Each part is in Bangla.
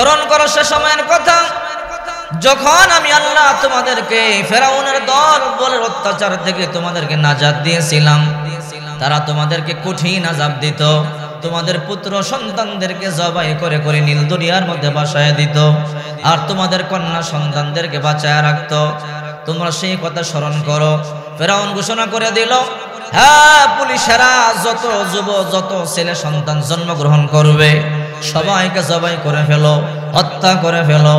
স্মরণ করো সে সময়ের কথা যখন আমি আল্লাহ তোমাদেরকে ফেরাউনের দল বলের অত্যাচার থেকে তোমাদেরকে নাজাত দিয়েছিলাম। তারা তোমাদেরকে কঠিন আযাব দিত, তোমাদের পুত্র সন্তানদেরকে জবাই করে করে নীল দরিয়ার মধ্যে ভাসায় দিত, আর তোমাদের কন্যা সন্তানদেরকে বাঁচায় রাখত। তোমরা সেই কথা স্মরণ করো। ফেরাউন ঘোষণা করে দিল, হ্যাঁ, পুলিশেরা যত ছেলে সন্তান জন্মগ্রহণ করবে সবাইকে জবাই করে ফেলো, হত্যা করে ফেলো।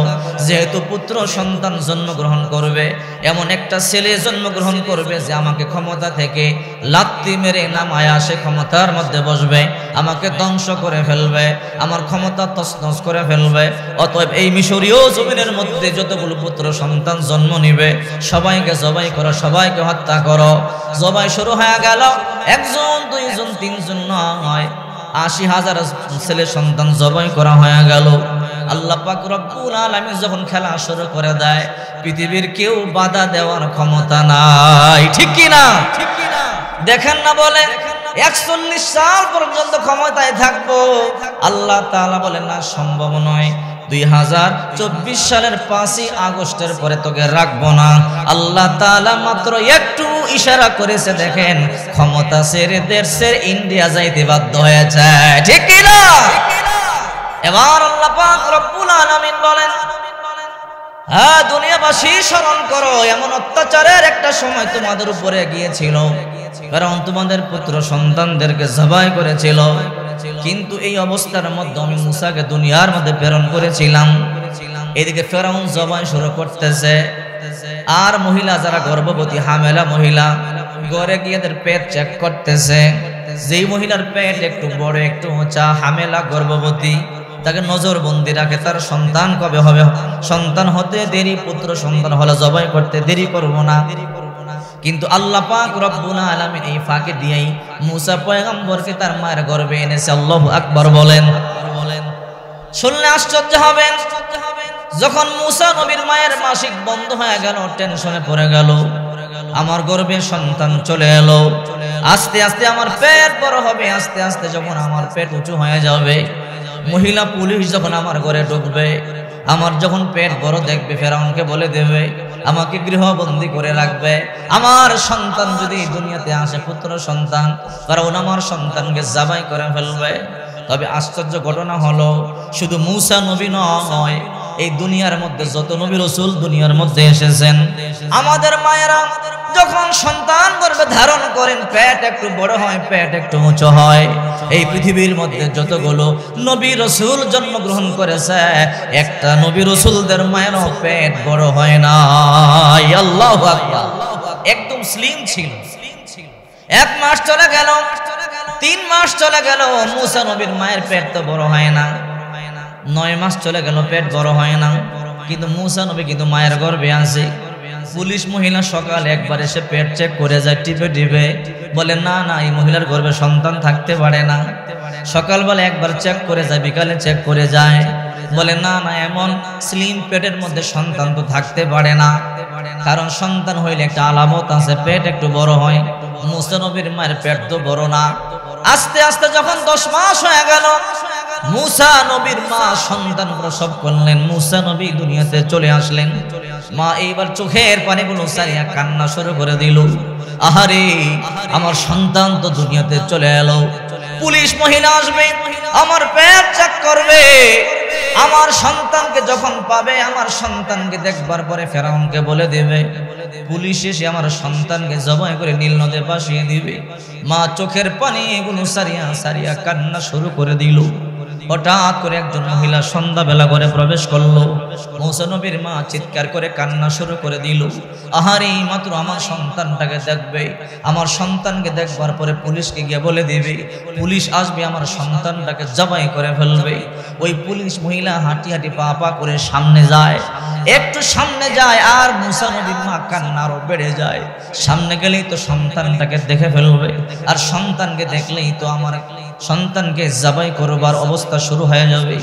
যেহেতু পুত্র সন্তান জন্মগ্রহণ করবে, এমন একটা ছেলে জন্মগ্রহণ করবে যে আমাকে ক্ষমতা থেকে লাত্তি মেরে নামায়া সে ক্ষমতার মধ্যে বসবে, আমাকে ধ্বংস করে ফেলবে, আমার ক্ষমতা তছনছ করে ফেলবে। অতএব এই মিশরীয় জমিনের মধ্যে যতগুলো পুত্র সন্তান জন্ম নিবে সবাইকে জবাই করো, সবাইকে হত্যা করো। জবাই শুরু হয়ে গেল। একজন, দুইজন, তিনজন নয়, ৮০,০০০ ছেলে সন্তান জবাই করা হয়ে গেল। আল্লাহ পাক রব্বুল আলামিন যখন খেলা শুরু করে দেয়, পৃথিবীর কেউ বাধা দেওয়ার ক্ষমতা নাই। ঠিক কি না? দেখেন না, বলে ৪১ সাল পর্যন্ত ক্ষমতায় থাকবো। আল্লাহ তাআলা বলেন না, সম্ভব নয়। ২০২৪ সালের ৫ই আগস্টের পরে তোকে রাখবো না। আল্লাহ তাআলা মাত্র একটু ইশারা করেছে, দেখেন ক্ষমতা ছেড়ে দেশের ইন্ডিয়া যাইতে বাধ্য হয়েছে। ঠিক কি না? এবার আল্লাহ পাক রব্বুল আলামিন বলেন, হ্যাঁ দুনিয়াবাসী স্মরণ করো, এমন অত্যাচারের একটা সময় তোমাদের উপরে গিয়েছিল, কারণ তোমাদের পুত্র সন্তানদেরকে জবাই করেছিল। কিন্তু এই অবস্থার মধ্যে আমি মূসাকে দুনিয়ার মধ্যে প্রেরণ করেছিলাম। এদিকে ফেরাউন জবাই শুরু করতেছে, আর মহিলা যারা গর্ভবতী হামেলা মহিলা ঘরে গিয়ে এদের পেট চেক করতেছে। যেই মহিলার পেট একটু বড়, একটু উঁচা, হামেলা গর্ভবতী, তাকে নজরবন্দি রাখে, তার সন্তান কবে হবে, সন্তান হতে দেরি, পুত্র সন্তান হলে জবাই করতে দেরি করব না। কিন্তু আল্লাহ পাক রব্বুল আলামিন এই ফাঁকে দিয়েই মূসা পয়গম্বরকে তার মায়ের গর্ভে এনেছে। আল্লাহু আকবার বলেন। শুনলে আশ্চর্য হবেন, যখন মূসা নবীর মায়ের মাসিক বন্ধ হয়ে গেল, টেনশনে পড়ে গেল, আমার গর্ভে সন্তান চলে এলো, আস্তে আস্তে আমার পেট বড় হবে, আস্তে আস্তে যখন আমার পেট উঁচু হয়ে যাবে, মহিলা পুলিশ যখন আমার ঘরে ঢুকবে, আমার যখন পেট বড় দেখবে, ফেরাউনকে বলে দেবে আমাকে গৃহবন্দী করে রাখবে। আমার সন্তান যদি দুনিয়াতে আসে, পুত্র সন্তান, ফেরাউন আমার সন্তানকে জবাই করে ফেলবে। তবে আশ্চর্য ঘটনা হলো, শুধু মূসা নবী নয়, এই দুনিয়ার মধ্যে যত নবী রাসূল দুনিয়ার মধ্যে এসেছেন, আমাদের মায়েরা যখন সন্তান গর্ভে ধারণ করেন, পেট একটু বড় হয়, পেট একটু উঁচু হয়। এই পৃথিবীর মধ্যে যতগুলো নবী রাসূল জন্মগ্রহণ করেছে, একটা নবী রাসূলদের মায়েরও পেট বড় হয় না। আল্লাহু আকবার। একদম স্লিম ছিল। ১ মাস চলে গেল, ৩ মাস চলে গেল, মূসা নবীর মায়ের পেট তো বড় হয় না। ৯ মাস চলে গেল, পেট বড় হয় না, কিন্তু মূসা নবী কিন্তু মায়ের গর্ভে আছে। পুলিশ মহিলা সকালে একবার এসে পেট চেক করে যায়, টিপে টিপে বলে না না, এই মহিলার গর্ভে সন্তান থাকতে পারে না। সকালবেলা একবার চেক করে যায়, বিকালে চেক করে যায়, বলে না না, এমন স্লিম পেটের মধ্যে সন্তান তো থাকতে পারে না, কারণ সন্তান হইলে একটা আলামত আছে, পেট একটু বড় হয়। মূসা নবীর মায়ের পেট তো বড় না। আস্তে আস্তে যখন 10 মাস হয়ে গেল, মূসা নবীর মা সন্তান প্রসব করলেন, মূসা নবী দুনিয়াতে চলে আসলেন। মা এইবার চোখের পানিগুলো সারিয়া কান্না শুরু করে দিল, আহারে আমার সন্তান তো দুনিয়াতে চলে এলো। পুলিশ মহিলা আসবে, আমার পেট চেক করবে, আমার সন্তানকে যখন পাবে, আমার সন্তানকে দেখবার পরে ফেরাউনকে বলে দেবে, পুলিশ এসে আমার সন্তানকে জবাই করে নীল নদে ভাসিয়ে দিবে। মা চোখের পানিগুলো সারিয়া সারিয়া কান্না শুরু করে দিল। হঠাৎ করে একজন মহিলা সন্ধ্যাবেলা ঘরে প্রবেশ করলো। মূসা নবীর মা চিৎকার করে কান্না শুরু করে দিল, আহারে মাত্র আমার সন্তানটাকে দেখবে, আমার সন্তানকে দেখবার পরে পুলিশকে গিয়ে বলে দিবে, পুলিশ আসবে আমার সন্তানটাকে জবাই করে ফেলবে। ওই পুলিশ মহিলা হাঁটি হাঁটি পা পা করে সামনে যায়, একটু সামনে যায়, আর মূসা নবীর মা কান্না আরো বেড়ে যায়। সামনে গেলেই তো সন্তানটাকে দেখে ফেলবে, আর সন্তানকে দেখলেই তো আমার সন্তানকে জবাই করবার অবস্থা শুরু হয়ে যাবে।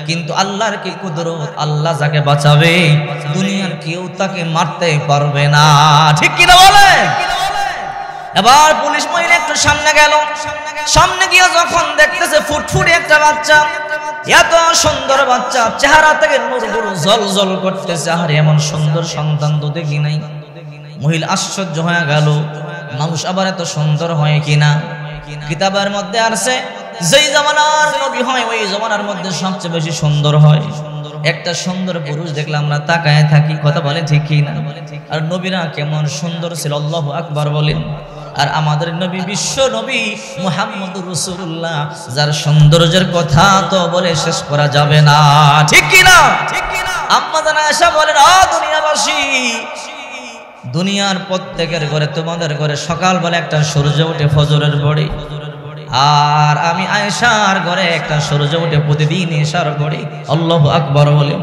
কিন্তু আল্লাহর কি কুদরত, আল্লাহ যাকে বাঁচাবে দুনিয়ার কেউ তাকে মারতে পারবে না। ঠিক কিনা বলেন? এবার পুলিশ মহিলা একটু সামনে গেল, সামনে গিয়ে যখন দেখতেছে ফুটফুটে একটা বাচ্চা, এত সুন্দর বাচ্চা, চেহারা থেকে নূরগুলো জ্বলজ্বল করতেছে। আর এমন সুন্দর সন্তান তো দেখি নাই। মহিলা আশ্চর্য হয়ে গেল, মানুষ আবার এত সুন্দর হয় কিনা। কিতাবের মধ্যে আছে যেই জামানার নবী হয় ওই জামানার মধ্যে সবচেয়ে বেশি সুন্দর হয়। একটা সুন্দর পুরুষ দেখলে আমরা তাকায় থাকি, কথা বলে ঠিক কি না? আর নবীরা কেমন সুন্দর ছিল, আল্লাহু আকবার বলেন। আর আমাদের নবী, বিশ্ব নবী মুহাম্মদুর রাসূলুল্লাহ, যার সৌন্দর্যের কথা তো বলে শেষ করা যাবে না, ঠিক কি না? আম্মা জান আয়েশা বলেন, ও দুনিয়াবাসী, দুনিয়ার প্রত্যেকের ঘরে, তোমাদের ঘরে সকালবেলা একটা সূর্য ওঠে ফজরের পরে, আর আমি আয়েশার ঘরে একটা সূর্য ওঠে প্রতিদিন এশার পরে। আল্লাহু আকবার বলেন।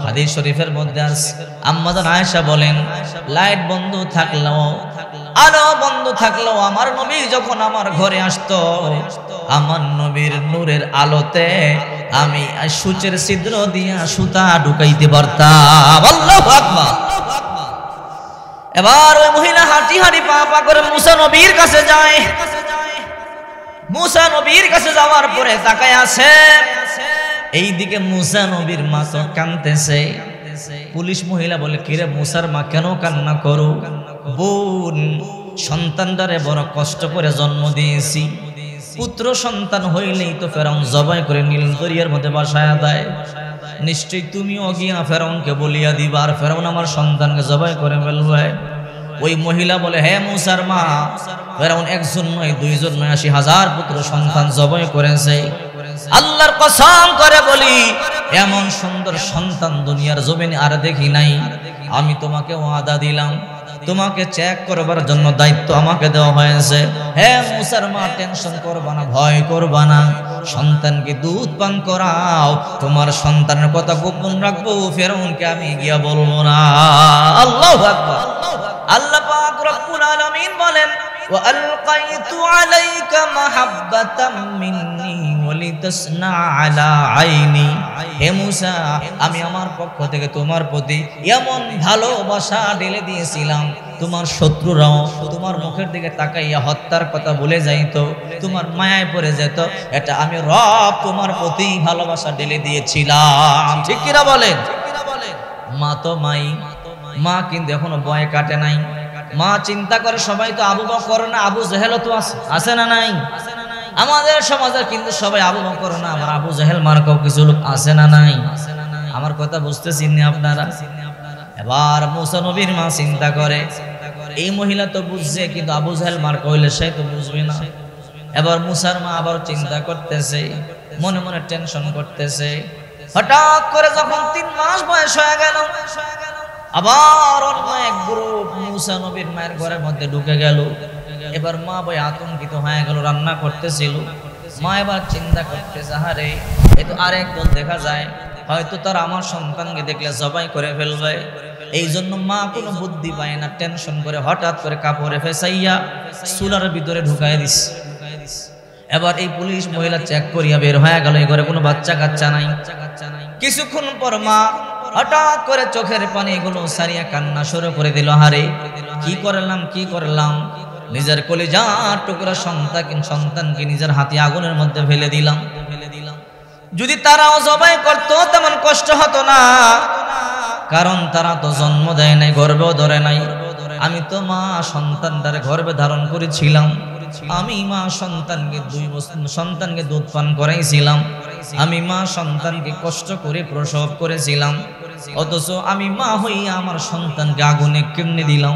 হাদিস শরীফের মধ্যে আছে, আম্মা জান আয়েশা বলেন, লাইট বন্ধ থাকলেও, আলো বন্ধ থাকলেও আমার নবী যখন আমার ঘরে আসতো, আমার নবীর নূরের আলোতে আমি সূচের ছিদ্র দিয়া সুতা ঢুকাইতে পারতাম। আল্লাহু আকবার। এবার ওই মহিলা হাঁটি হাঁটি পা পা করে মুসা নবীর কাছে যায়। মুসা নবীর কাছে যাওয়ার পরে তাকায় আছে, এইদিকে মুসা নবীর মা তো কাঁদতেছে। পুলিশ মহিলা বলে, কিরে মুসার মা কেন কান্না করো? বোন, সন্তানটারে বড় কষ্ট করে জন্ম দিয়েছি, পুত্র সন্তান হইলেই তো ফেরাউন জবাই করে নীল দরিয়ার মধ্যে বাসায় দেয়, নিশ্চয়ই তুমিও গিয়া ফেরাউনকে বলিয়া দিবা, আর ফেরাউন আমার সন্তানকে জবাই করে ফেলবে। ওই মহিলা বলে, হে মুসার মা, ফেরাউন একজন নয়, দুইজন নয়, 80,000 পুত্র সন্তান জবাই করেছে। আল্লাহর কসম করে বলি, এমন সুন্দর সন্তান দুনিয়ার জমিনে আর দেখি নাই। আমি তোমাকে ওয়াদা দিলাম, তোমাকে চেক করবার জন্য দায়িত্ব আমাকে দেওয়া হয়েছে। হে মুসার মা, টেনশন করবা না, ভয় করবা না, সন্তানকে দুধ পান করাও, তোমার সন্তানের কথা গোপন রাখবো, ফেরাউনকে আমি গিয়া বলবো না। আল্লাহু আকবার। আল্লাহ পাক রব্বুল আলামিন বলেন, ওয়া আলকাইতু আলাইকা মাহাব্বাতাম মিন্নি ওয়ালিতাসনা আলা আইনি। হে মুসা, আমি আমার পক্ষ থেকে তোমার প্রতি এমন ভালোবাসা ঢেলে দিয়েছিলাম, তোমার শত্রুরাও তোমার মুখের দিকে তাকাইয়া হত্যার কথা বলে যাইতো, তোমার মায়ায় পড়ে যেত। এটা আমি রব তোমার প্রতি ভালোবাসা ঢেলে দিয়েছিলাম, ঠিক কিনা বলেন? মা তো মাই, মা কিন্তু এখনো ভয় কাটে নাই। মা চিন্তা করে, সবাই তো আবু বকর না, আবু জেহেল তো আছে না নাই? আমাদের সমাজের কিন্তু সবাই আবু বকর না, আমার আবু জেহেল মার্কাও কিছু লোক আছে না নাই? আমার কথা বুঝতেছেন না আপনারা? এবার মুসা নবীর মা চিন্তা করে, এই মহিলা তো বুঝছে, কিন্তু আবু জেহেল মার্কা হইলে সে তো বুঝবে না। এবার মুসার মা আবার চিন্তা করতেছে, মনে মনে টেনশন করতেছে। হঠাৎ করে যখন 3 মাস বয়স হয়ে গেল, আবার অন্য এক গ্রুপ মুসা নবীর মায়ের ঘরের মধ্যে ঢুকে গেল। এবার মা ভাই আতঙ্কিত হয়ে গেল, রান্না করতেছিল। মা এবার চিন্তা করতেছে, আরে এই তো আরেক দল দেখা যায়, হয়তো তারা আমার সন্তানকে দেখলে জবাই করে ফেলবে। এই জন্য মা কোনো বুদ্ধি পায় না, টেনশন করে হঠাৎ করে কাপড়ে ফেসাইয়া চুলার ভিতরে ঢুকাই দিস। এবার এই পুলিশ মহিলা চেক করিয়া বের হয়ে গেল, এই ঘরে কোনো বাচ্চা কাচ্চা নাই। কিছুক্ষণ পর মা হঠাৎ করে চোখের পানিগুলো সারিয়া কান্না শুরু করে দিল, হারে কি করলাম, নিজের কলিজার টুকরা সন্তানকে নিজের হাতে আগুনের মধ্যে ফেলে দিলাম। যদি তারাও জবাই করতো তেমন কষ্ট হতো না, কারণ তারা তো জন্ম দেয় নাই, গর্ভেও ধরে নাই। আমি তো মা সন্তানটার গর্ভে ধারণ করেছিলাম, আমি মা সন্তানকে 2 বছর সন্তানকে দুধ পান করাইছিলাম, আমি মা সন্তানকে কষ্ট করে প্রসব করেছিলাম, অথচ আমি মা হইয়া আমার সন্তানকে আগুনে কেমনে দিলাম।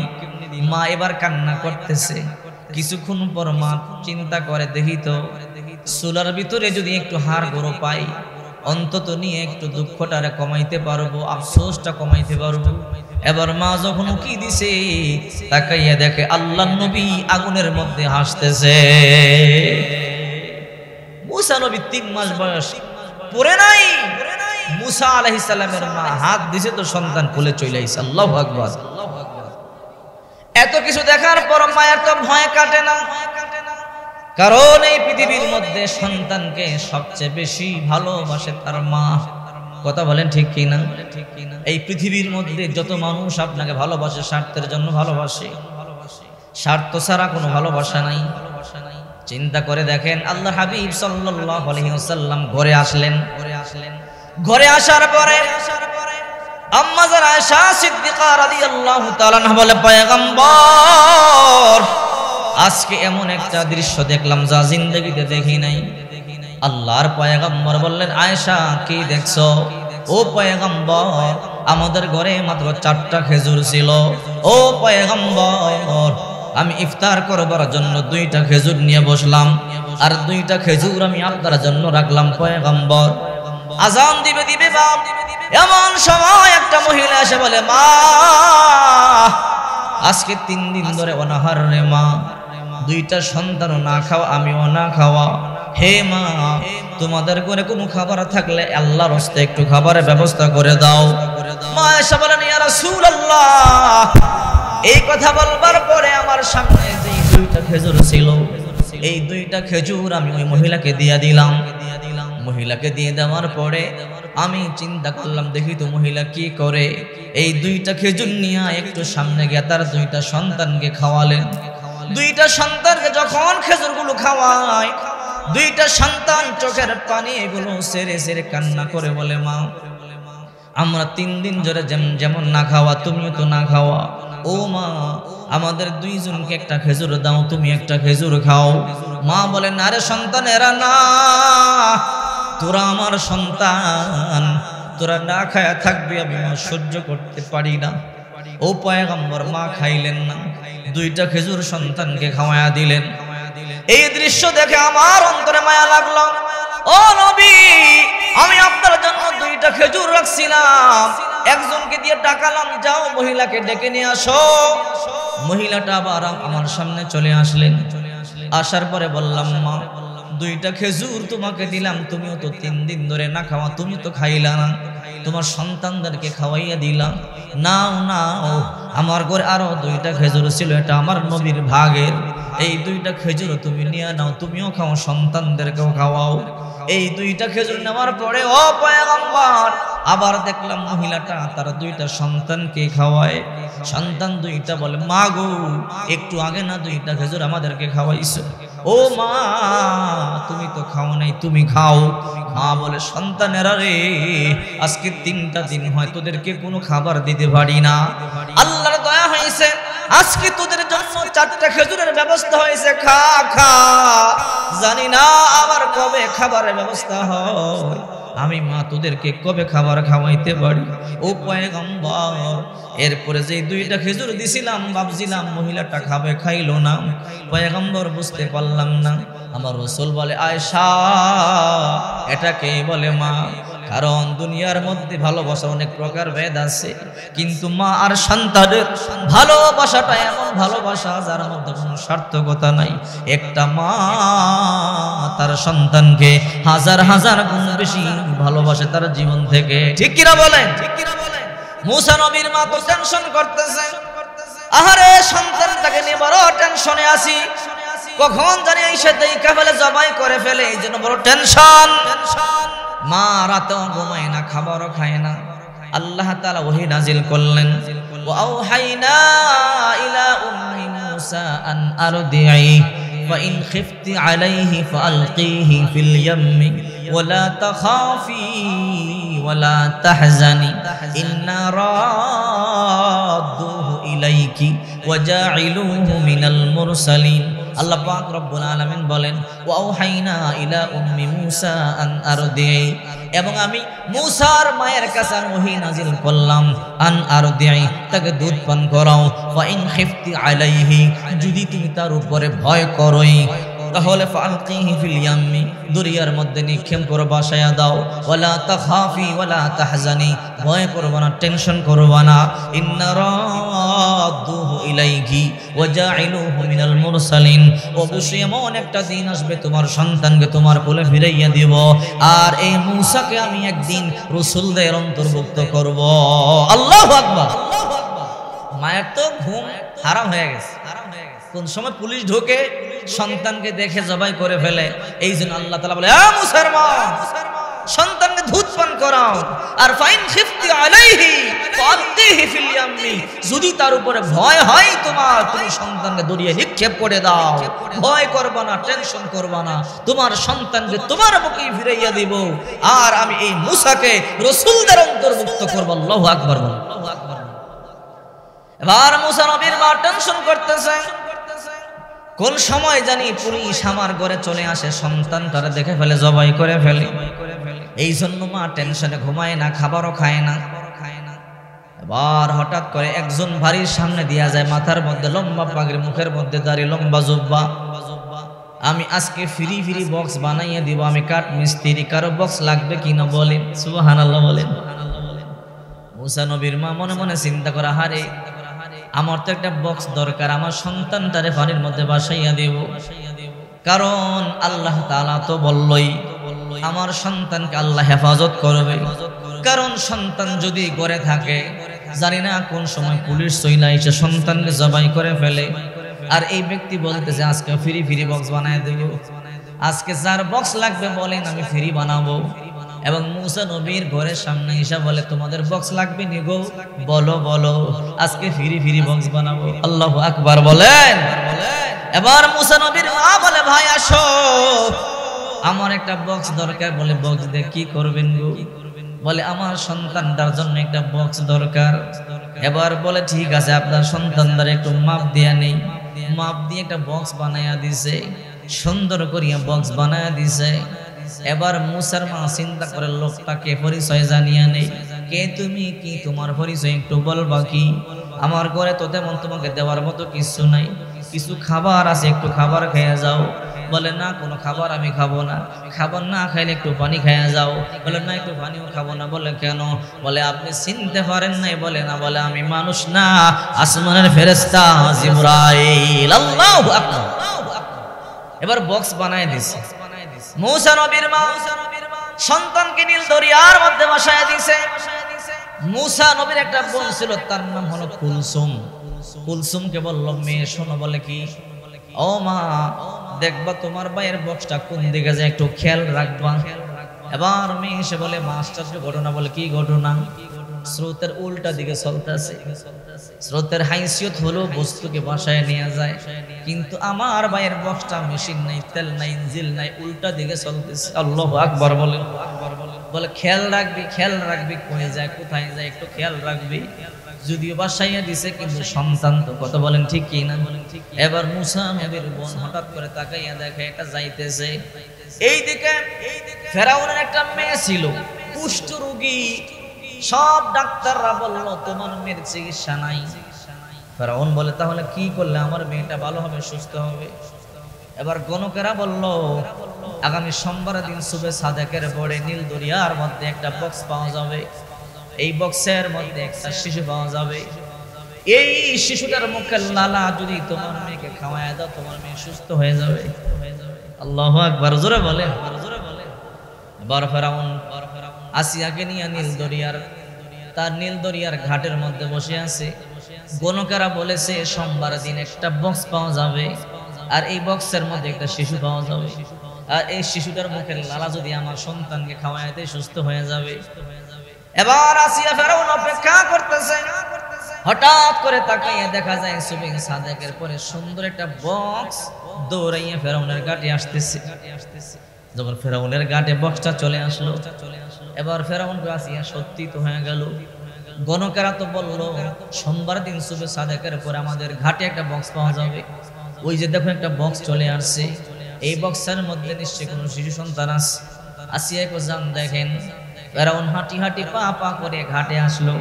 মা এবার কান্না করতেছে। কিছুক্ষণ পর মা চিন্তা করে, দেখি তো চুলার ভিতরে যদি একটু হাড় গরু পাই, অন্তত নিয়ে একটু দুঃখটারে কমাইতে পারবো, আফসোসটা কমাইতে পারবো। এবার মা যখন উকি দিছে, তাকাইয়া দেখে আল্লাহর নবী আগুনের মধ্যে হাসতেছে। মুসা নবী 3 মাস বয়স, পড়ে নাই। মুসা আলাইহিস সালামের মা হাত দিছে তো সন্তান কোলে চলে আইছে। আল্লাহু আকবার। এত কিছু দেখার পর মায়ের তো ভয় কাটে না, কারণ এই পৃথিবীর মধ্যে সন্তানকে সবচেয়ে বেশি ভালোবাসে তার মা। কথা বলেন ঠিক কিনা? এই পৃথিবীর মধ্যে যত মানুষ আপনাকে ভালোবাসে স্বার্থের জন্য ভালোবাসে, স্বার্থ ছাড়া কোনো ভালোবাসা নাই। চিন্তা করে দেখেন, আল্লাহ হাবিব সাল্লাল্লাহু আলাইহি ওয়াসাল্লাম ঘরে আসলেন। ঘরে আসার পরে আম্মা যারা আয়েশা সিদ্দিকা রাদিয়াল্লাহু তাআলা আনহা বলে, পয়গম্বর আজকে এমন একটা দৃশ্য দেখলাম যা জিন্দেগিতে দেখি নাই। আল্লাহর পয়গম্বর বললেন, আয়েশা কি দেখছো? ও পয়গম্বর, আমাদের ঘরে মাত্র 4টা খেজুর ছিল। ও পয়গম্বর, আমি ইফতার করবার জন্য 2টা খেজুর নিয়ে বসলাম, আর 2টা খেজুর আমি আপনার জন্য রাখলাম পয়গম্বর। আজান দিবে দিবে বাপ, এমন সময় একটা মহিলা এসে বলে, মা আজকে 3 দিন ধরে অনাহার রে মা, 2টা সন্তানও না খাওয়া, আমিও না খাওয়া। হে মা, তোমাদের ঘরে কোনো খাবার থাকলে আল্লাহর রাস্তায় একটু খাবারের ব্যবস্থা করে দাও। মা এসে বলেন, ইয়া রাসূলুল্লাহ, এই কথা বলবার পরে আমার সামনে যে 2টা খেজুর ছিল, এই 2টা খেজুর আমি ওই মহিলাকে দিয়ে দিলাম। মহিলাকে দিয়ে দেওয়ার পরে আমি চিন্তা করলাম, দেখি তো মহিলা কি করে। এই 2টা খেজুর নিয়ে একটু সামনে গিয়ে তার 2টা সন্তানকে খাওয়ালেন। 2টা সন্তানকে যখন খেজুরগুলো খাওয়ায়, 2টা সন্তান চোখের পানি এগুলো সেরে সেরে কান্না করে বলে, মা আমরা 3 দিন ধরে যেমন না খাওয়া, তুমিও তো না খাওয়া। ও মা, আমাদের 2 জনকে একটা খেজুর দাও, তুমি একটা খেজুর খাও। মা বলেন, আরে সন্তানেরা না, তোরা আমার সন্তান, তোরা না খায়া থাকবি, আমি মা সহ্য করতে পারি না। ও পয়গম্বর, মা খাইলেন না, 2টা খেজুর সন্তানকে খাওয়ায়া দিলেন। এই দৃশ্য দেখে আমার অন্তরে মায়া লাগলো। ও নবী, আমি আপনার জন্য 2টা খেজুর রাখছিলাম, একজনকে দিয়ে ডাকালাম, যাও মহিলাকে ডেকে নিয়ে আসো। মহিলাটা আবার আমার সামনে চলে আসলেন। আসার পরে বললাম, মা 2টা খেজুর তোমাকে দিলাম, তুমিও তো 3 দিন ধরে না খাওয়া, তুমি তো খাইলা না, তোমার সন্তানদেরকে খাওয়াইয়া দিলাম, নাও নাও। আমার ঘরে আরো 2টা খেজুর ছিল, এটা আমার নবীর ভাগের, এই 2টা খেজুর তুমি নিয়ে নাও, তুমিও খাও, সন্তানদেরকেও খাওয়াও। এই 2টা খেজুর নেওয়ার পরে ও পয়গম্বর, আবার দেখলাম মহিলাটা তার 2টা সন্তানকে খাওয়ায়। সন্তান 2টা বলে, মা গো, একটু আগে না 2টা খেজুর আমাদেরকে খাওয়াইছো? ও মা, তুমি তো খাও নাই, তুমি খাও। মা বলে, সন্তানেরা রে, আজকে 3টা দিন হয় তোদেরকে কোনো খাবার দিতে পারি না। আল্লাহর দয়া হয়েছে, আজকে তোদের জন্য 4টা খেজুরের ব্যবস্থা হয়েছে, খা খা। জানি না আবার কবে খাবারের ব্যবস্থা হয়, আমি মা তোদেরকে কবে খাবার খাওয়াইতে পারি। ও পয়গম্বর, এরপরে যে 2টা খেজুর দিছিলাম, ভাবছিলাম মহিলাটা খাবে, খাইলো না। পয়গম্বর বুঝতে পারলাম না। আমার রাসূল বলে, আয়েশা এটাকে বলে মা। কারণ দুনিয়ার মধ্যে ভালোবাসা অনেক প্রকার ভেদ আছে, কিন্তু মা আর সন্তানের ভালোবাসাটা এমন ভালোবাসা যার মধ্যে কোনো সার্থকতা নাই। একটা মা তার সন্তানকে হাজার হাজার গুণ বেশি ভালোবাসে তার জীবন থেকে। ঠিক কিনা বলেন? মুসা নবীর মা তো টেনশন করতেছে, আহারে সন্তানটাকে নিয়ে বড় টেনশনে আছি, কখন জানি এসে দেখা ফেলে জবাই করে ফেলে, এই জন্য বড় টেনশন। মা রাতেও ঘুমায় না, খাবারও খায় না। আল্লাহ তাআলা ওহী নাজিল করলেন, ওয়া আওহাইনা ইলা উম্মি মুসা আন আরদি'i ফা ইন খিফতি আলাইহি ফাআলকিহি ফিল ইয়াম্মি ওয়া লা তাখাফি ওয়া লা তাহজানি ইন্না রাদ্দুহু ইলাইকি ওয়া জা'iলুহু মিনাল মুরসালিন। আল্লাহ পাক রব্বুল আলামিন বলেন, ওয়া আওহাইনা ইলা উম্মি মুসা আন আরদি'i, এবং আমি মুসার মায়ের কাছে ওহী নাজিল করলাম, আন আরদি'i, তাকে দুধ পান করাও। ফা ইন খিফতি আলাইহি, যদি তুমি তার উপরে ভয় করোই, তাহলে ফালকিহি ফিল ইয়াম্মি, দরিয়ার মধ্যে নিক্ষেপ করে বাসায়া দাও। ওয়ালা তাখাফি ওয়ালা তাহজানি, ভয় করবা না, টেনশন করবা না। ইন্না রাদ্দুহু ইলাইহি ওয়া জা'iলুহু মিনাল মুরসালিন, অবশ্যই এমন একটা দিন আসবে তোমার সন্তানকে তোমার কোলে ফিরাইয়া দিব, আর এই মূসাকে আমি একদিন রাসূলদের অন্তর্ভুক্ত করব। আল্লাহু আকবার। মায়ের তো ঘুম হারাম হয়ে গেছে। কোন সময় পুলিশ ঢোকে, সন্তানকে দেখে জবাই করে ফেলে। এই জন্য আল্লাহ তাআলা বলে, মুসার মা, সন্তানকে দুধ পান করাও। আর ফাইন খিফতি আলাইহি ফাতিহি ফিল ইয়ামি, যদি তার উপরে ভয় হয় তোমার, তুমি সন্তানকে দরিয়ায় নিক্ষেপ করে দাও। ভয় করবা না, টেনশন করবা না, তোমার সন্তানকে তোমার মুখেই ফিরাইয়া দিব, আর আমি এই মুসাকে রাসূলদের অন্তর্ভুক্ত করব। আল্লাহু আকবার। এবার মুসা নবীর মা টেনশন করতেছে, কোন সময় জানি পুলিশ আমার ঘরে চলে আসে, সন্তানটারে দেখে ফেলে, জবাই করে ফেলে। এই জন্য মা টেনশনে ঘুমায় না, খাবারও খায় না। এবার হঠাৎ করে একজন বাড়ির সামনে দিয়া যায়, মাথার মধ্যে লম্বা পাগড়ি, মুখের মধ্যে দাড়ি, লম্বা জুব্বা। আমি আজকে ফ্রি ফ্রি বক্স বানাইয়া দিব, আমি কাঠ মিস্ত্রি, কারো বক্স লাগবে কিনা বলেন? সুবহানাল্লাহ বলেন। মুসা নবীর মা মনে মনে চিন্তা করা, হারে আমার তো একটা বক্স দরকার, আমার সন্তানটারে পানির মধ্যে বাসাইয়া দেব। কারণ আল্লাহ তাআলা তো বললই আমার সন্তানকে আল্লাহ হেফাজত করবে। কারণ সন্তান যদি ঘরে থাকে, জানি না কোন সময় পুলিশ চইলা এসে সন্তানকে জবাই করে ফেলে। আর এই ব্যক্তি বলতেছে আজকে ফ্রি ফ্রি বক্স বানায় দেব, আজকে যার বক্স লাগবে বলেন আমি ফ্রি বানাবো। এবং মুসা নবীর ঘরের সামনে এসে বলে তোমাদের বক্স লাগবে নি গো, বলো বলো, আজকে ফ্রি ফ্রি বক্স বানাবো। আল্লাহু আকবার বলেন। এবার মুসা নবীর মা বলে ভাই আসো, আমার একটা বক্স দরকার। বলে বক্স দিয়ে কি করবেন গো? বলে আমার সন্তানটার জন্য একটা বক্স দরকার। এবার বলে ঠিক আছে, আপনার সন্তানটার একটু মাপ দিয়া নেই। মাপ দিয়ে একটা বক্স বানায়া দিছে, সুন্দর করিয়া বক্স বানায়া দিছে। এবার মুসার মা চিন্তা করে লোকটাকে পরিচয় জানিয়ে নেই, কে তুমি, কি তোমার পরিচয় একটু বলবা কি? আমার ঘরে তো তেমন তোমাকে দেওয়ার মতো কিছু নাই, কিছু খাবার আছে, একটু খাবার খেয়ে যাও। বলে না, কোনো খাবার আমি খাবো না, খাবার না খাইলে একটু পানি খেয়ে যাও। বলে না, একটু পানিও খাবো না। বলে কেন? বলে আপনি চিনতে পারেন নাই। বলে না, বলে আমি মানুষ না, আসমানের ফেরেশতা জিবরাইল। আল্লাহু আকবার। এবার বক্স বানায় দিছে। মুসা নবীর মা সন্তানকে নীল দরিয়ার মধ্যে বসায় দিছে। মুসা নবীর একটা বোন ছিল, তার নাম হলো কুলসুম। কুলসুমকে বলল মেয়ে শোনো। বলে কি? ও মা, দেখবা তোমার ভাইয়ের বক্সটা কোন দিকে যায়, একটু খেয়াল রাখবা। এবার মেয়ে এসে বলে মাস্টার ঘটনা। বলে কি ঘটনা? স্রোতের উল্টা দিকে চলতেছে। স্রোতের হাইসিয়ত হলো বস্তুকে বাসায় নিয়ে যায়, কিন্তু আমার ভাইয়ের বক্সটা মেশিন নাই, তেল নাই, ইঞ্জিল নাই, উল্টা দিকে চলতেছে। আল্লাহু আকবার বলেন। বলে খেয়াল রাখবি, খেয়াল রাখবি, কয়ে যায় কোথায় যায় একটু খেয়াল রাখবি। যদিও বাসাইয়া দিছে, কিন্তু সন্তান তো কত, বলেন ঠিক কি না? এবার মুসা নবীর বোন হঠাৎ করে তাকাইয়া দেখে এটা যাইতেছে। এইদিকে ফেরাউনের একটা মেয়ে ছিল, কুষ্ঠ রোগী। সব ডাক্তাররা বলল তোমার মেয়ের চিকিৎসা নাই। ফেরাউন বলে তাহলে কি করলে আমার মেয়েটা ভালো হবে, সুস্থ হবে? এবার গণকেরা বলল আগামী সোমবার দিন সুবে সাদেকের পরে নীল দরিয়ার মধ্যে একটা বক্স পাওয়া যাবে, এই বক্সের মধ্যে একটা শিশু পাওয়া যাবে। এই শিশুটার মুখের লালা যদি তোমার মেয়েকে খাওয়ায় দাও, তোমার মেয়ে সুস্থ হয়ে যাবে। আল্লাহু আকবার জোরে বলে। এবার ফেরাউন আসিয়াকে নিয়ে নীল দরিয়ার ঘাটের মধ্যে বসে আছে। গণকেরা বলেছে সোমবার দিন একটা বক্স পাওয়া যাবে, আর এই বক্সের মধ্যে একটা শিশু পাওয়া যাবে, আর এই শিশুটার মুখের লালা যদি আমার সন্তানকে খাওয়ায় দেয় সুস্থ হয়ে যাবে। এবার আসিয়া ফেরাউন অপেক্ষা করতেছে। হঠাৎ করে তাকাইয়া দেখা যায় সুবে সাদেকের পরে সুন্দর একটা বক্স দৌড়াইয়া ফেরাউনের ঘাটে আসতেছে। যখন ফেরাউনের ঘাটে বক্সটা চলে আসলো, এবার ফেরাউন আসিয়া সত্যি তো হয়ে গেল। গণকেরা তো বলল সোমবার দিন সুবে সাদেকের পরে আমাদের ঘাটে একটা বক্স পাওয়া যাবে। ওই যে দেখো একটা বক্স চলে আসছে, এই বক্সের মধ্যে নিশ্চয়ই কোনো শিশু সন্তান আছে। আসিয়া যান দেখেন, ফেরাউন হাঁটি হাঁটি পা পা করে ঘাটে আসলো।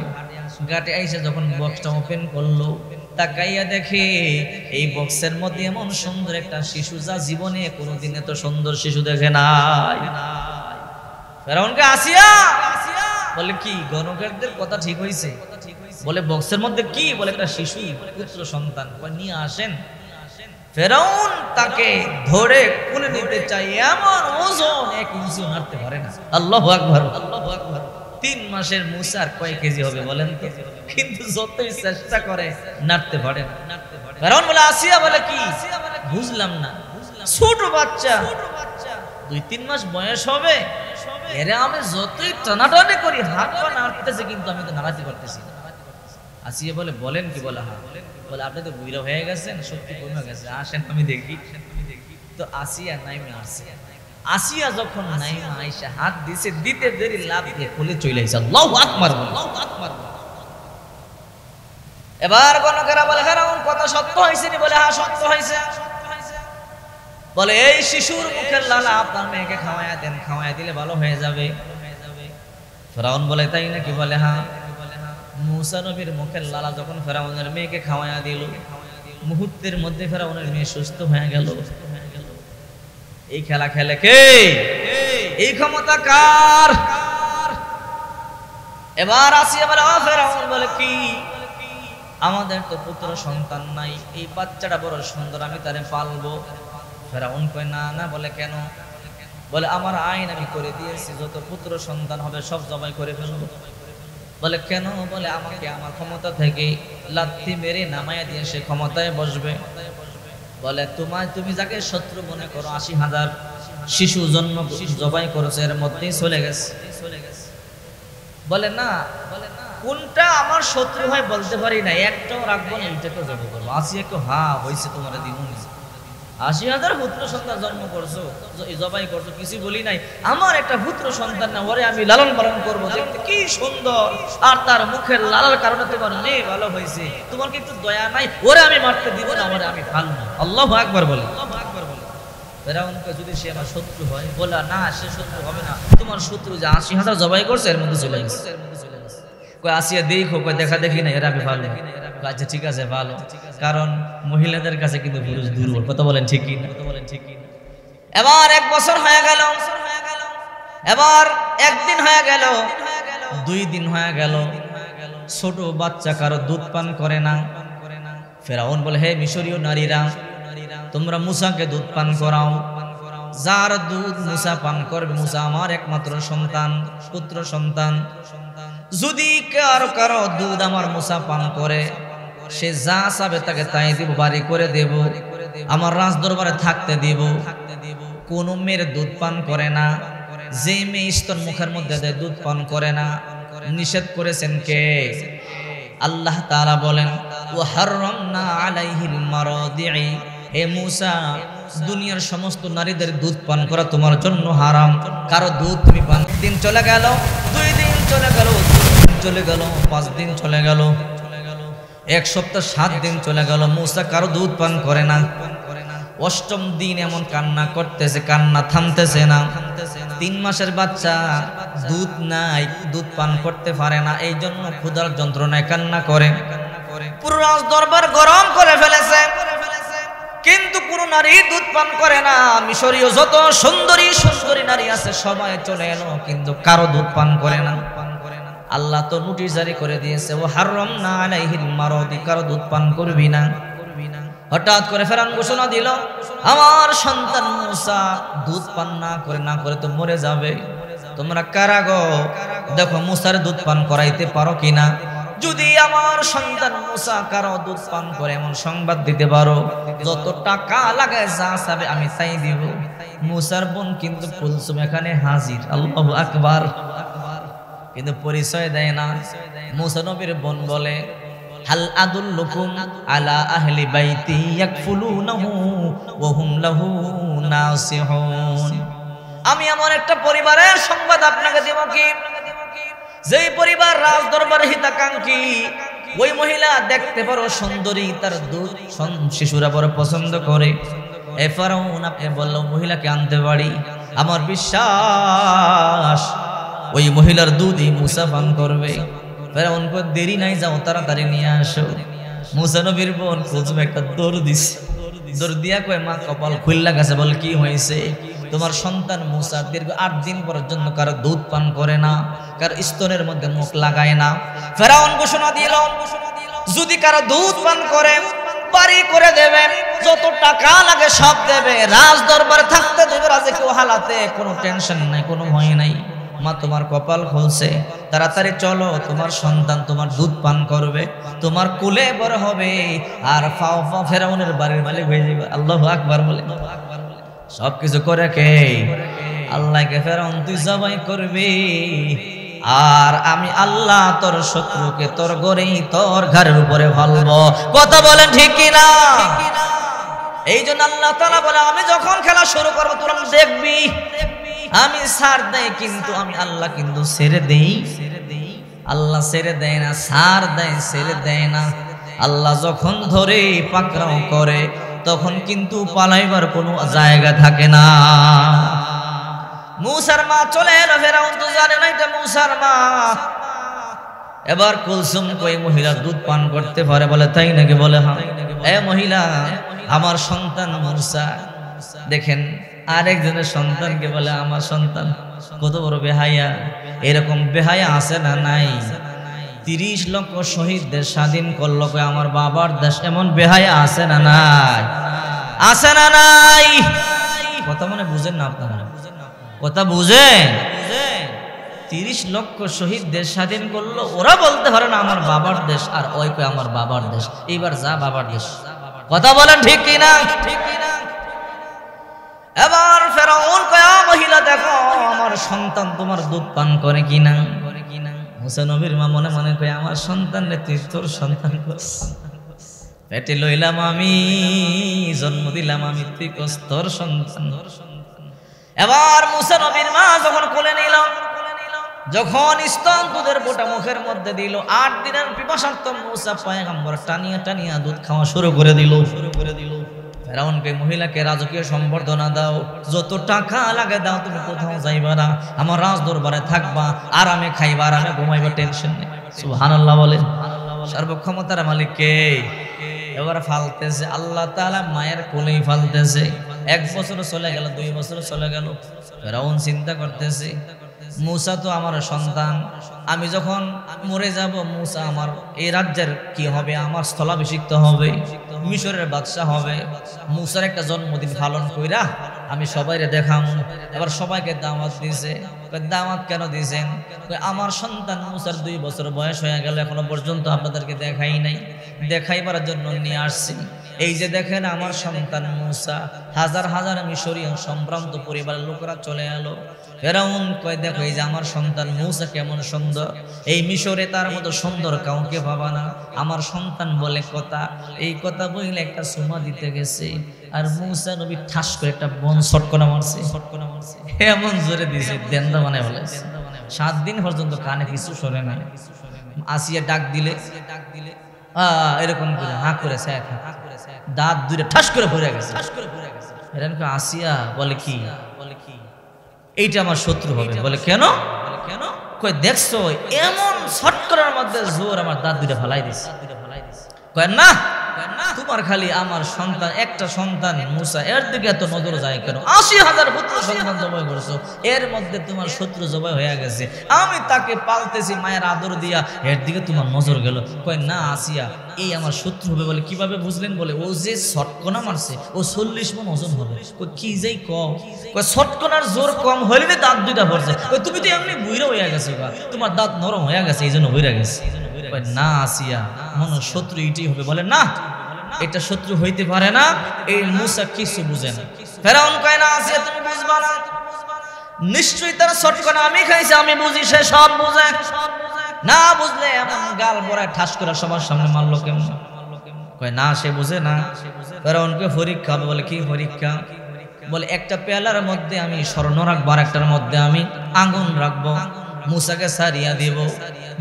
ঘাটে আইসে যখন বক্সটা ওপেন করলো, তাকাইয়া দেখে এই বক্সের মধ্যে এমন সুন্দর একটা শিশু, যা জীবনে কোনোদিন এত সুন্দর শিশু দেখে নাই। ফেরাউনকে আসিয়া বলে কি গণকেরদের কথা ঠিক হইছে? বলে বক্সের মধ্যে কি? বলে একটা শিশু, পুত্র সন্তান, নিয়ে আসেন। ফেরাউন তাকে ধরে কোলে নিতে চাই, এমন ওজন 1 ইঞ্চি নাড়তে পারে না। আল্লাহু আকবার, আল্লাহু আকবার। 3 মাসের মুসার কয় কেজি হবে বলেন তো? কিন্তু যতই চেষ্টা করে নাড়তে পারে না। ফেরাউন বলে আসিয়া বলে কি? বুঝলাম না। ছোট বাচ্চা, 2-3 মাস বয়স হবে, এরে আমি যতই টানাটানি করি হাত পা নাড়তেছে কিন্তু আমি তো নাড়াতে পারতেছি না। আসিয়া বলে বলেন কি? বলে হ্যাঁ। বলে আপনি তো বুড়ো হয়ে গেছেন, শক্তি কমে গেছে, আসেন আমি দেখি। তো আসিয়া নাইমে আসছে। আসিয়া যখন নাইমে আইসা হাত দিছে, দিতে দেরি লাভ দিয়ে খুলে চলে আইসা। আল্লাহু আকবার। এবার গণকেরা বলে ফেরাউন কথা সত্য হয়েছে নি? বলে হ্যাঁ সত্য হয়েছে। বলে এই শিশুর মুখের লালা আপনার মেয়েকে খাওয়ায়া দেন, খাওয়ায়া দিলে ভালো হয়ে যাবে। ফেরাউন বলে তাই নাকি? বলে হ্যাঁ। মূসা নবীর মুখের লালা যখন ফেরাউনের মেয়েকে খাওয়ায়া দিল, মুহূর্তের মধ্যে ফেরাউনের মেয়ে সুস্থ হয়ে গেল। এই খেলা খেলে কে? এই ক্ষমতা কার? এবার আসিয়া বলে ও ফেরাউন, বলে কি আমাদের তো পুত্র সন্তান নাই, এই বাচ্চাটা বড় সুন্দর, আমি তারে পালবো। ফেরাউন কয় না না। বলে কেন? বলে আমার আইন আমি করে দিয়েছি, যত পুত্র সন্তান হবে সব জবাই করে ফেলবো। বলে কেন? বলে আমাকে আমার ক্ষমতা থেকে লাথি মেরে নামাইয়া দিয়ে সে ক্ষমতায় বসবে। বলে তুমি যাকে শত্রু মনে করো ৮০,০০০ শিশু জন্ম জবাই করেছে, এর মধ্যেই চলে গেছে। বলে না, কোনটা আমার শত্রু হয় বলতে পারি না, একটাও রাখবো না, এইটাকে জবাই করবো। আসিয়া কেউ হ্যাঁ হয়েছে, তোমার দিন ৮০,০০০ পুত্র সন্তান জন্ম করছো, জবাই করছো, কিছু বলি নাই। আমার একটা পুত্র সন্তান না, ওরে আমি লালন পালন করবো, দেখতে কি সুন্দর, আর তার মুখের লালার কারণে তোমার মেয়ে ভালো হয়েছে, তোমার কি একটু দয়া নাই? ওরে আমি মারতে দিব না, ওরে আমি ভালো না। আল্লাহু আকবার বলে। ফেরাউনকে যদি সে আমার শত্রু হয়, বলা না সে শত্রু হবে না, তোমার শত্রু যে ৮০,০০০ জবাই করছে এর মধ্যে চলে গেছে। কই আসিয়া দেখো, কই দেখা দেখি না, এরা আমি ভালো। আচ্ছা ঠিক আছে ভালো, কারণ মহিলাদের কাছে কিন্তু পুরুষ দুর্বল। কথা বলেন ঠিক কি না? এবার ১ বছর হয়ে গেল, এবার ১ দিন হয়ে গেল, ২ দিন হয়ে গেল, ছোট বাচ্চা কারো দুধ পান করে না। ফেরাউন বলে হে মিশরীয় নারীরা, তোমরা মূসাকে দুধ পান করাও। যার দুধ মূসা পান করবে, মূসা আমার একমাত্র সন্তান, পুত্র সন্তান। যদি কারো দুধ আমার মূসা পান করে, সে যা চাবে তাকে তাই দিব, বাড়ি করে দেব, আমার রাজ দরবারে থাকতে দিব। কোন মেয়ের দুধ পান করে না, যে মেয়ে স্তন মুখের মধ্যে দেয় দুধ পান করে না, নিষেধ করেছেন কে? আল্লাহ তাআলা বলেন ওয়া হাররামনা আলাইহিল মারাদি'i, হে মূসা দুনিয়ার সমস্ত নারীদের দুধ পান করা তোমার জন্য হারাম। কারো দুধ তুমি পান। দিন চলে গেল, 2 দিন চলে গেল, 3 দিন চলে গেল, 5 দিন চলে গেল, 1 সপ্তাহ 7 দিন চলে গেল, মূসা কারো দুধ পান করে না। 8ম দিন এমন কান্না করতেছে, কান্না থামতেছে না। 3 মাসের বাচ্চা, দুধ নাই, দুধ পান করতে পারে না, এই জন্য ক্ষুধার যন্ত্রণায় কান্না করে। পুরো রাজ দরবার গরম করে ফেলেছে, কিন্তু কোন নারী দুধ পান করে না। মিশরীয় যত সুন্দরী সুন্দরী নারী আছে সবাই চলে এলো, কিন্তু কারো দুধ পান করে না। আল্লাহ তো নোটিশ জারি করে দিয়েছে ও হাররামনা আলাইহিল মারাদি, কারো দুধ পান করবি না। হঠাৎ করে ফেরাউন ঘোষণা দিল আমার সন্তান মূসা দুধ পান না করে তো মরে যাবে। তোমরা কারা গো, দেখো মূসার দুধ পান করাইতে পারো কিনা। যদি আমার সন্তান মূসা কারো দুধ পান করে এমন সংবাদ দিতে পারো, যত টাকা লাগে যা চাবে আমি তাই দিব। মূসার বোন কিন্তু কুলসুম এখানে হাজির। আল্লাহু আকবার। কিন্তু পরিচয় দেয় না। মূসা নবীর বোন বলে হাল আদুল্লুকুম আলা আহলি বাইতি ইয়াকফুলুনাহু ওয়া হুম লাহু নাসিহুন, আমি এমন একটা পরিবারের সংবাদ আপনাকে দেব কি, যেই পরিবার রাজ দরবারে হিতাকাঙ্ক্ষী, ওই মহিলা দেখতে পারো সুন্দরী, তার দুধ শিশুরা বড় পছন্দ করে। এ ফেরাউন আপনি বললো মহিলাকে আনতে পারি, আমার বিশ্বাস ওই মহিলার দুধই মূসা পান করবে। ফেরাউন কো দেরি নাই, যাও তাড়াতাড়ি নিয়ে আসো। মূসা নবীর বোন কুলসুম একটা দৌড় দিছে, দৌড় দিয়া কয় মা কপাল খুললা গেছে। বল কি হয়েছে? তোমার সন্তান মূসা দীর্ঘ 8 দিন পর্যন্ত কারো দুধ পান করে না, কার স্তনের মধ্যে মুখ লাগায় না। ফেরাউন ঘোষণা দিল যদি কারো দুধ পান করে বাড়ি করে দেবে, যত টাকা লাগে সব দেবে, রাজ দরবারে থাকতে দেবে, রাজে কেউ হালাতে, কোনো টেনশন নাই, কোনো ভয় নাই। মা তোমার কপাল খুলছে, তাড়াতাড়ি চলো, তোমার সন্তান তোমার দুধ পান করবে, তোমার কোলে বড় হবে, আর ফাও ফাও ফেরাউনের বাড়ির মালিক হয়ে যাবে। আল্লাহু আকবার বলে। সবকিছু করে কে? আল্লাহকে ফেরাউন তুই জবাই করবি, আর আমি আল্লাহ তোর শত্রুকে তোর গড়েই তোর ঘরের উপরে ফেলবো। কথা বলেন ঠিক কিনা? এই জন্য আল্লাহ তাআলা বলে আমি যখন খেলা শুরু করবো তোরা দেখবি আমি ছাড় দেই, কিন্তু আমি আল্লাহ কিন্তু ছেড়ে দেই। আল্লাহ ছেড়ে দেয় না, ছাড় দেয়, ছেড়ে দেয় না। আল্লাহ যখন ধরে পাকড়াও করে তখন কিন্তু পালাইবার কোনো জায়গা থাকে না। মূসার মা চলে এলো, ফেরাউন তো জানে না এটা মূসার মা। এবার কুলসুম কই মহিলা দুধ পান করতে পারে, বলে তাই নাকি? বলে হ্যাঁ। এ মহিলা, আমার সন্তান মূসা। দেখেন আরেকজনের সন্তানকে বলে আমার সন্তান। কত বড় বেহায়া! এরকম বেহায়া আছে না নাই? 30 লক্ষ শহীদদের স্বাধীন করলো আমার বাবার দেশ, এমন বেহায়া আছে না নাই? আছে না নাই? কথা মনে বুঝেন না আপনারা? কথা বুঝেন? 30 লক্ষ শহীদদের স্বাধীন করলো, ওরা বলতে পারে না আমার বাবার দেশ, আর ওই কয় আমার বাবার দেশ। এইবার যা বাবার দেশ। কথা বলেন ঠিক কিনা? এবার ফেরাউন কয় মহিলা দেখো আমার সন্তান তোমার দুধ পান করে কিনা। মুসা নবীর মা মনে মনে কয় আমার সন্তান রে তুই তোর সন্তান পেটে লইলাম আমি, জন্ম দিলাম আমি, তুই কস তোর সন্তান। এবার মুসা নবীর মা যখন কোলে নিল, যখন স্তন দুধের বোটা মুখের মধ্যে দিল, 8 দিনের পিপাসার্থ মুসা পয়গম্বর টানিয়া টানিয়া দুধ খাওয়া শুরু করে দিল। ফেরাউনকে মহিলাকে রাজকীয় সম্বর্ধনা দাও, যত টাকা লাগে দাও, তুমি কোথাও যাইবা না, আমার রাজ দরবারে থাকবা, আরামে খাইবা, আরামে ঘুমাইবা, টেনশন নেই। সুবহানাল্লাহ বলেন। সর্বক্ষমতার মালিক কে? এবার ফালতেছে আল্লাহ তাআলা, মায়ের কোলেই ফালতেছে। 1 বছর চলে গেল, 2 বছর চলে গেল। ফেরাউন চিন্তা করতেছে মূসা তো আমার সন্তান, আমি যখন মরে যাব মূসা আমার এই রাজ্যের কি হবে? আমার স্থলাভিষিক্ত হবে, মিশরের বাদশা হবে। মূসার একটা জন্মদিন পালন কইরা আমি সবাইরে দেখাম। এবার সবাইকে দাওয়াত দিয়েছে। দাওয়াত কেন দিয়েছেন? আমার সন্তান মূসার 2 বছর বয়স হয়ে গেল, এখনো পর্যন্ত আপনাদেরকে দেখাই নাই, দেখাইবার জন্য নিয়ে আসছি। এই যে দেখেন আমার সন্তান মূসা, হাজার হাজার মিশরীয় সম্ভ্রান্ত পরিবারের লোকেরা চলে এলো। ফেরাউন কয় দেখো এই যে আমার সন্তান মূসা কেমন সুন্দর, এই মিশরে তার মতো সুন্দর কাউকে পাবা না। আমার সন্তান বলে কথা, এই কথা বইলে একটা সুমা দিতে গেছে, আর মূসা নবী ঠাস করে একটা বন ছটকনা মারছে, এমন জোরে দিয়েছে দেন্দা মানে বলে 7 দিন পর্যন্ত কানে কিছু শোনে না। আসিয়া ডাক দিলে এরকম করে হা করে দাঁত দুইটা ঠাস করে ভরে গেছে। এরকম আসিয়া বলে কি এইটা আমার শত্রু হবে। বলে কেন? কই দেখছো এমন ছটকরার মধ্যে জোর আমার দাঁত দুইটা ফালাই দিছে। কয় না তোমার খালি আমার সন্তান, একটা সন্তান মূসা, এর দিকে এত নজর যায় কেন? 80,000 পুত্র সন্তান জবাই করছো, এর মধ্যে তোমার শত্রু জবাই হয়ে গেছে, আমি তাকে পালতেছি মায়ের আদর দিয়া, এর দিকে তোমার নজর গেল। কয় না আসিয়া এই আমার শত্রু হবে। বলে কিভাবে বুঝলেন? বলে ও যে ছটকনা মারছে ও 40 মণ ওজন হবে। কি যেই কম, ছটকনার জোর কম হইলে দাঁত দুইটা ভরছে। তুমি তো এমনি বুইরা হয়ে গেছে, তোমার দাঁত নরম হয়ে গেছে, এই জন্য হইরা গেছে। না আসিয়া মন শত্রু এটাই হবে। বলে না এটা শত্রু হইতে পারে না, এই মূসা কিছু বুঝে না। ফেরাউন কয় না আসিয়া তুমি বুঝবা না, নিশ্চয়ই তার ছটকনা আমি খাইছি, আমি বুঝি, সে সব বুঝে। না বুঝলে এমন গাল বড়ায় ঠাস করে সবার সামনে মারলো কেমন? কয় না সে বুঝে না। ফেরাউনকে পরীক্ষা হবে। বলে কি পরীক্ষা? বলে একটা পেয়ালার মধ্যে আমি স্বর্ণ রাখবো, আর একটার মধ্যে আমি আগুন রাখবো, মূসাকে সারিয়া দিব।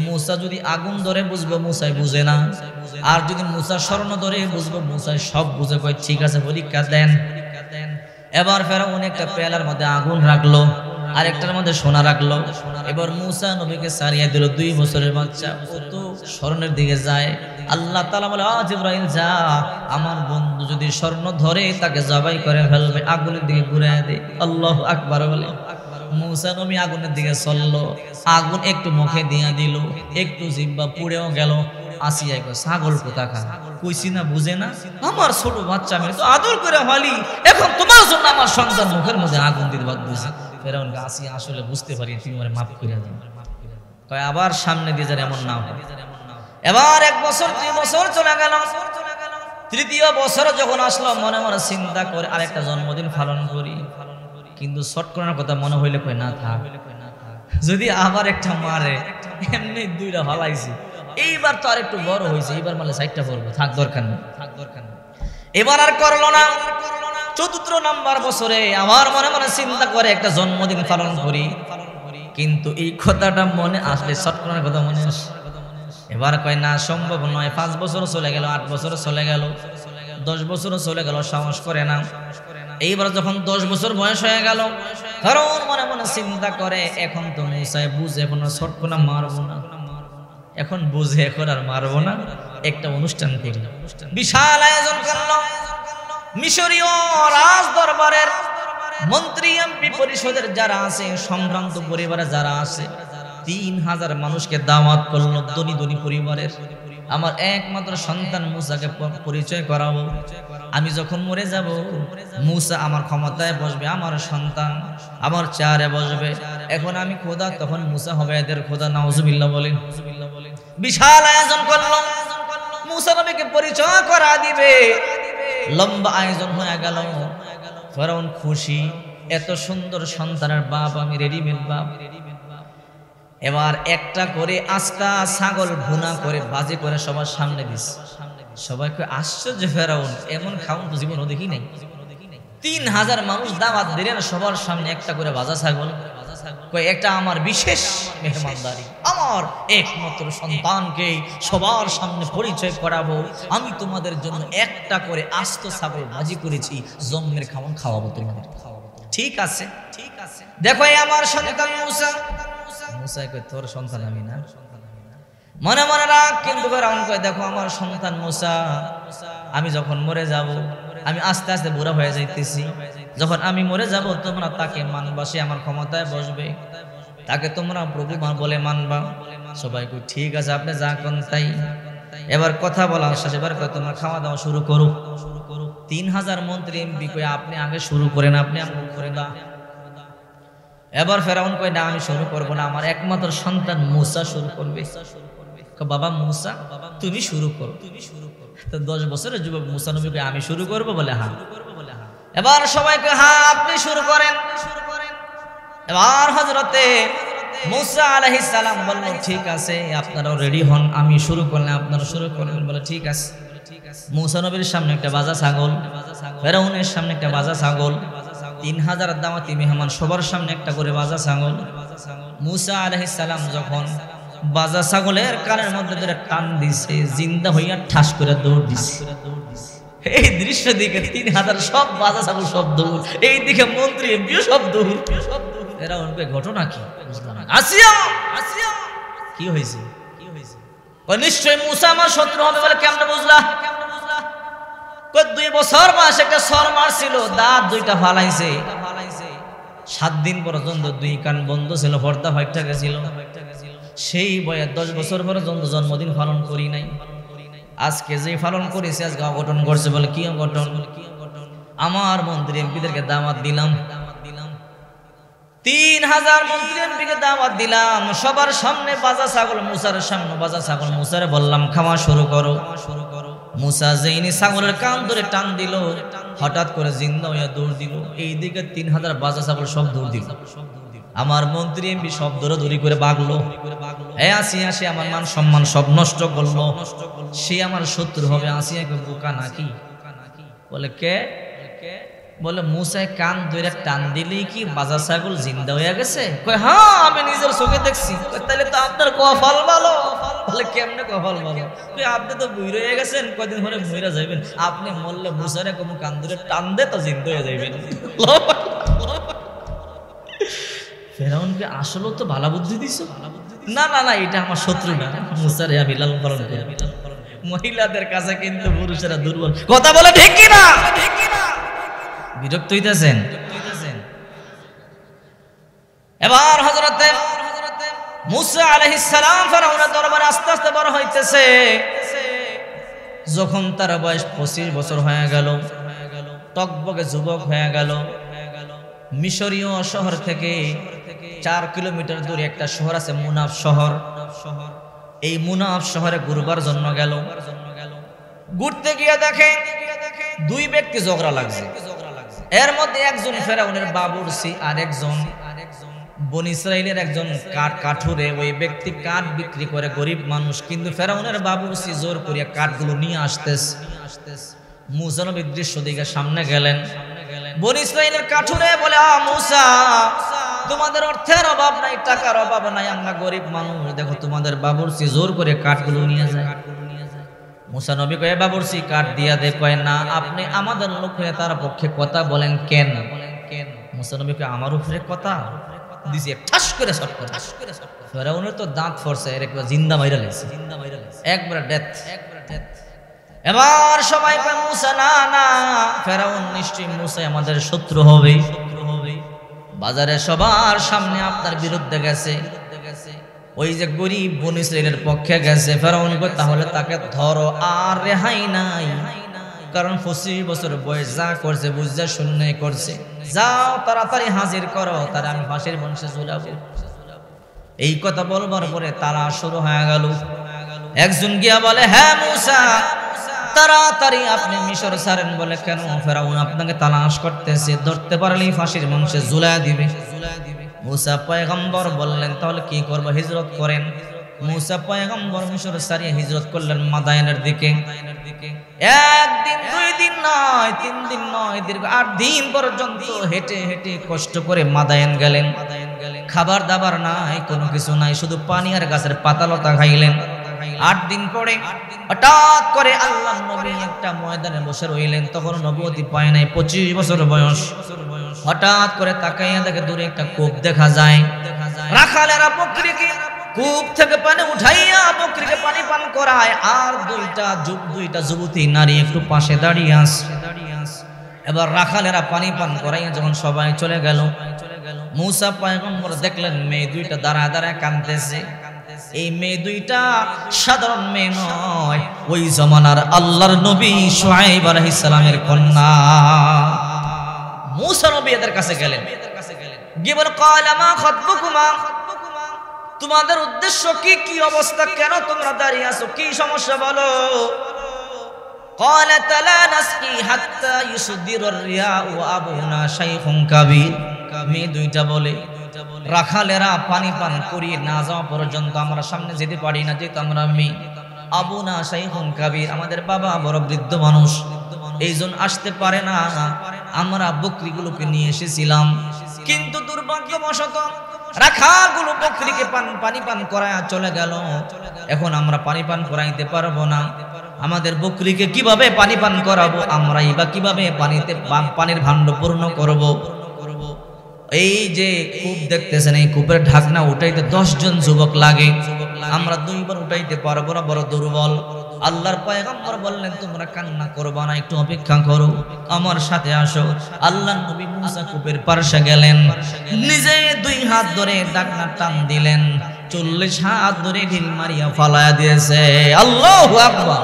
মূসা যদি আগুন ধরে বুঝবো মূসাই বুঝে না, আর যদি মূসা স্বর্ণ ধরে বুঝবো মূসাই সব বুঝে। কয় ঠিক আছে পরীক্ষা দেন। এবার ফেরাউন একটা পেয়ালার মধ্যে আগুন রাখলো, আর একটার মধ্যে সোনা রাখলো। এবার মূসা নবীকে সারিয়া দিল। 2 বছরের বাচ্চা, ও তো স্বর্ণের দিকে যায়। আল্লাহ তাআলা বলে জিবরাইল যা, আমার বন্ধু যদি স্বর্ণ ধরে তাকে জবাই করে ফেলবে, আগুনের দিকে ঘুরাইয়া দে। আল্লাহু আকবার বলে মূসা নবী আগুনের দিকে চললো, আগুন একটু মুখে দিয়া দিল, একটু জিহ্বা পুড়েও গেল। আসিয়া কয় ছাগল কোথাকা, কইছি না বুঝে না, আমার ছোট বাচ্চা আমি তো আদর করে ভালি, এখন তোমার জন্য আমার সন্তান মুখের মধ্যে আগুন দিতে বাধ্য হয়েছে। ফেরাউন আসিয়া আসলে বুঝতে পারি, তুমি আমার মাফ করে দাও। কয় আবার সামনে দিয়ে যার এমন না হয়। এবার 1 বছর 2 বছর চলে গেল। 3য় বছর যখন আসলো মনে মনে চিন্তা করে আরেকটা জন্মদিন পালন করি। কিন্তু শর্ট করার কথা মনে হইলে কই না থাক, যদি আবার একটা মারে এমনি দুইটা ভালাইছি, এইবার তো আর একটু বড় হয়েছে, এইবার মানে সাইডটা পড়বো, থাক দরকার নেই। এবার আর করলো না। চতুর্থ নাম্বার বছরে আমার মনে মনে চিন্তা করে একটা জন্মদিন পালন করি, কিন্তু এই কথাটা মনে আসলে শর্ট করার কথা মনে আসে। এবার কয় না, সম্ভব নয়। 5 বছর চলে গেল, 8 বছর চলে গেল, 10 বছর চলে গেল, সাহস করে না। এইবার যখন 10 বছর বয়স হয়ে গেল, কারণ মনে মনে চিন্তা করে এখন তো মুসায় বুঝে, এখন আর শর্ট করে মারবো না, এখন বুঝে এখন আর মারবো না, একটা অনুষ্ঠান করল, বিশাল আয়োজন করলো। মিশরীয় রাজ দরবারের মন্ত্রী, এমপি, পরিষদের যারা আছে, সম্ভ্রান্ত পরিবারে যারা আছে, 3000 মানুষকে দাওয়াত করলো, ধনী ধনী পরিবারের। আমার একমাত্র সন্তান মুসাকে পরিচয় করাবো, আমি যখন মরে যাব মুসা আমার ক্ষমতায় বসবে, আমার সন্তান আমার চেয়ারে বসবে। এখন আমি খোদা, তখন মুসা হবে এদের খোদা। নাউজুবিল্লাহ বলেন। বিশাল আয়োজন করলো, মুসা নবীকে পরিচয় করা দিবে। লম্বা আয়োজন হয়ে গেল। ফেরাউন খুশি, এত সুন্দর সন্তানের বাপ আমি, রেডিমেড বাপ। এবার একটা করে আস্তা ছাগল ভুনা করে ভাজি করে সবার সামনে দিস। সবাইকে আশ্চর্য, ফেরাউন এমন খাউন তো জীবনও দেখি নাই। 3000 মানুষ দাওয়াত দিলেন, সবার সামনে একটা করে ভাজা ছাগল। একটা আমার বিশেষ মেহমানদারি, আমার একমাত্র সন্তানকে সবার সামনে পরিচয় করাবো, আমি তোমাদের জন্য একটা করে আস্ত ছাগল ভাজি করেছি, জন্মের খাওয়ান খাওয়াবো তোমাদের। ঠিক আছে, ঠিক আছে, দেখো আমার সন্তান মুসা। মুসা কয় তোর সন্তান আমি না, মনে মনে রাখ। কিন্তু ফেরাউন কয় দেখো আমার সন্তান মুসা, আমি যখন মরে যাব, আমি আস্তে আস্তে বুড়া হয়ে যাইতেছি, যখন আমি মরে যাব তোমরা তাকে মানবা, সে আমার ক্ষমতায় বসবে, তাকে তোমরা প্রভু বলে মানবা। সবাই কই ঠিক আছে, আপনি যা কোন তাই। এবার কথা বলা শেষ, এবার কয় তোমরা খাওয়া দাওয়া শুরু করো। 3000 মন্ত্রী এমপি কই আপনি আগে শুরু করেন, আপনি আমল করে না। এবার ফেরাউন কয় না আমি শুরু করবো না, আমার একমাত্র সন্তান মুসা শুরু করবে। বাবা মুসা তুমি শুরু করো, তুমি শুরু করো। তো 10 বছরের যুবক মুসা নবী কয় আমি শুরু করবো, বলে হ্যাঁ। এবার সবাই কয় হ্যাঁ আপনি শুরু করেন। এবার হযরতে মুসা আলাইহিস সালাম বলল ঠিক আছে আপনারাও রেডি হন, আমি শুরু করলে আপনারা শুরু করবেন। বলে ঠিক আছে। মুসা নবীর সামনে একটা বাজা ছাগল, ফেরাউনের সামনে একটা বাজা ছাগল, 3000 দাওয়াতি মেহমান সবার সামনে একটা করে বাজা ছাগল। মুসা আলাইহিস সালাম যখন বাজা ছাগলের কানের মধ্যে ধরে টান দিছে, জিন্দা হইয়া ঠাস করে দৌড় দিছে। এই দৃশ্য দিকে 3000 সব বাজা ছাগল সব দৌড়, এই দিকে মন্ত্রী এমপিও সব দৌড়। এরা ওর ঘটনা কি বুঝলাম। আসিয়া আসিয়া কি হয়েছে, কি হয়েছে? ও নিশ্চয় মুসা আমার শত্রু হবে বলে কেমনে বুঝলা? 2 বছর মাস একটা সর মারছিল, দাঁত 2টা ফালাইছে। 7 দিন পর্যন্ত 2 কান বন্ধ ছিল, পর্দা ফাইটা গেছিল। সেই বয়ে 10 বছর পর্যন্ত জন্মদিন পালন করি নাই। আজকে যে পালন করেছে আজকে অঘটন ঘটছে। বলে কি অঘটন? আমার মন্ত্রী এমপিদেরকে দাওয়াত দিলাম, 3000 মন্ত্রী এমপিকে দাওয়াত দিলাম, সবার সামনে বাজা ছাগল, মুসার সামনে বাজা ছাগল। মুসারে বললাম খাওয়া শুরু করো। মুসা যেইনি ছাগলের কান ধরে টান দিল, হঠাৎ করে জিন্দা হইয়া দৌড় দিল। এইদিকে 3000 বাজা ছাগল সব দৌড় দিল। আমার মন্ত্রী এমপি সব দৌড়াদৌড়ি করে ভাগলো। আসিয়া সে আমার মান সম্মান সব নষ্ট করলো, সে আমার শত্রু হবে। আসিয়াকে বোকা নাকি? বলে কে? বলে মুসায় কান ধরে টান দিলেই কি বাজা ছাগল জিন্দা হয়ে গেছে? কয় হ্যাঁ আমি নিজের চোখে দেখছি। তাহলে তো আপনার কপাল ভালো। বলে কেমনে কপাল ভালো? আপনি তো বুইরা হয়ে গেছেন, কয়দিন ধরে বুইরা যাইবেন। আপনি মরলে মুসারে কোন কান ধরে টান দে তো জিন্দা হয়ে যাইবেন। ফেরাউনকে আসলে তো ভালো বুদ্ধি দিছো। না না না, এটা আমার শত্রু না, মুসারে আমি লালন পালন করি। মহিলাদের কাছে কিন্তু পুরুষেরা দুর্বল। কথা বলে ঠিক কি না? বিরক্ত হইতেছেন? এবার হযরতে মুসা আলাইহিস সালাম ফেরাউনের দরবারে আস্তে আস্তে বড় হইতেছে। যখন তার বয়স 25 বছর হয়ে গেল, টকবকে যুবক হয়ে গেল, মিশরীয় শহর থেকে 4 কিলোমিটার দূরে একটা শহর আছে মুনাফ শহর। এই মুনাফ শহরে ঘুরবার জন্য গেল। ঘুরতে গিয়ে দেখে 2 ব্যক্তি ঝগড়া লাগছে। এর মধ্যে একজন ফেরাউনের বাবুরসি আর একজন বনী ইসরাইলের একজন কাঠুরে, ওই ব্যক্তি কাঠ বিক্রি করে, গরিব মানুষ, কিন্তু ফেরাউনের বাবুরসি জোর করিয়া কাঠগুলো নিয়ে আসতেছে। মুসা নবী দৃশ্য দিকে সামনে গেলেন। বনী ইসরাইলের কাঠুরে বলে, মুসা, তোমাদের অর্থের অভাব নাই, টাকার অভাব নাই, আমরা গরিব মানুষ, দেখো তোমাদের বাবুরসি জোর করে কাঠগুলো নিয়ে যায়। মুসা নবী কয়ে, বাবুরসি কাঠ দিয়া দে। কয়, না, আপনি আমাদের লোক হয়ে তার পক্ষে কথা বলেন কেন? মুসা নবী কয়ে, আমার উপরে কথা দিছে, ঠাস করে শট করে। ফেরাউনের তো দাঁত ফরছে, এর একবার জিন্দা মাইরা লেছে, একবার ডেথ। এবার সবাই কয়, মুসা না না, ফেরাউন নিশ্চয়ই মুসা আমাদের শত্রু হবে, বাজারে সবার সামনে আপনার বিরুদ্ধে গেছে, ওই যে গরিব বনী ইসরাইলের পক্ষে গেছে। ফেরাউন কয়, তাহলে তাকে ধরো, আর রেহাই নাই, কারণ 25 বছর বয়স, যা করছে বুঝা শূন্য করছে, যাও তাড়াতাড়ি হাজির করো, তারা আমি ফাঁসির বংশে ঝুলাবো। এই কথা বলবার পরে তারা শুরু হয়ে গেল। একজন গিয়া বলে, হ্যাঁ মুসা, তাড়াতাড়ি আপনি মিশর ছাড়েন। বলে, কেন? ফেরাউন আপনাকে তালাশ করতেছে, ধরতে পারলেই ফাঁসির বংশে ঝুলাই দিবে। মুসা পয়গম্বর বললেন, তাহলে কি করবো? হিজরত করেন। মুসা পয়গম্বর মিশর ছাড়িয়ে হিজরত করলেন মাদায়েনের দিকে। একদিন, 2 দিন নয়, 3 দিন নয়, দীর্ঘ 8 দিন পর্যন্ত হেঁটে হেঁটে কষ্ট করে মাদায়েন গেলেন। খাবার দাবার নাই, কোনো কিছু নাই, শুধু পানি আর গাছের পাতালতা খাইলেন। 8 দিন পরে হঠাৎ করে আল্লাহর নবী একটা ময়দানে বসে রইলেন। তখন নবুয়তি পায় নাই, 25 বছর বয়স। হঠাৎ করে তাকাইয়া দেখে দূরে একটা কূপ দেখা যায়। রাখালেরা বকরিকে কূপ থেকে পানি উঠাইয়া বকরিকে পানি পান করায়, আর দুইটা যুবতী নারী একটু পাশে দাঁড়িয়ে আছে। এবার রাখালেরা পানি পান করাইয়া যখন সবাই চলে গেল, মুসা পয়গম্বর দেখলেন মেয়ে দুইটা দাঁড়ায় দাঁড়ায় কাঁদতেছে। এই মেয়ে দুইটা সাধারণ মেয়ে নয়, ওই জমানার আল্লাহর নবী শুআয়ব আলাইহিস সালামের কন্যা। মুসা নবী এদের কাছে গেলেন, গিয়ে বলে, ক্বালা মা খাতবুকুমা, তোমাদের উদ্দেশ্য কি, কি অবস্থা, কেন তোমরা দাঁড়িয়ে আছো, কি সমস্যা বলো? ক্বালাত লা নাসকি হাত্তা ইসদিরুর রিয়াউ আবুনা শাইখুন কাবীর। মেয়ে দুইটা বলে, রাখালেরা পানি পান করিয়ে না যাওয়া পর্যন্ত আমরা সামনে যেতে পারি না, যেহেতু আমরা মেয়ে। আবুনা শাইখুন কাবীর, আমাদের বাবা বড় বৃদ্ধ মানুষ, এইজন আসতে পারে না। আমরা বকরিগুলোকে নিয়ে এসেছিলাম, কিন্তু দুর্ভাগ্যবশত রাখালগুলো বকরিকে পানি পান করায় চলে গেল। এখন আমরা পানি পান করাইতে পারবো না। আমাদের বকরিকে কিভাবে পানি পান করাবো? আমরাই বা কিভাবে পানির ভাণ্ড পূর্ণ করব? এই যে কূপ দেখতেছেন, এই কূপের ঢাকনা উঠাইতে 10 জন যুবক লাগে, আমরা 2 বার উঠাইতে পারবো না, বড় দুর্বল। আল্লাহর পয়গম্বর বললেন, তোমরা কান্না করবা না, একটু অপেক্ষা করো, আমার সাথে আসো। আল্লাহর নবী মুসা কূপের পাশে গেলেন, নিজে 2 হাত ধরে ঢাকনা টান দিলেন, 40 হাত ধরে ঢিল মারিয়া ফালায়া দিয়েছে। আল্লাহু আকবার।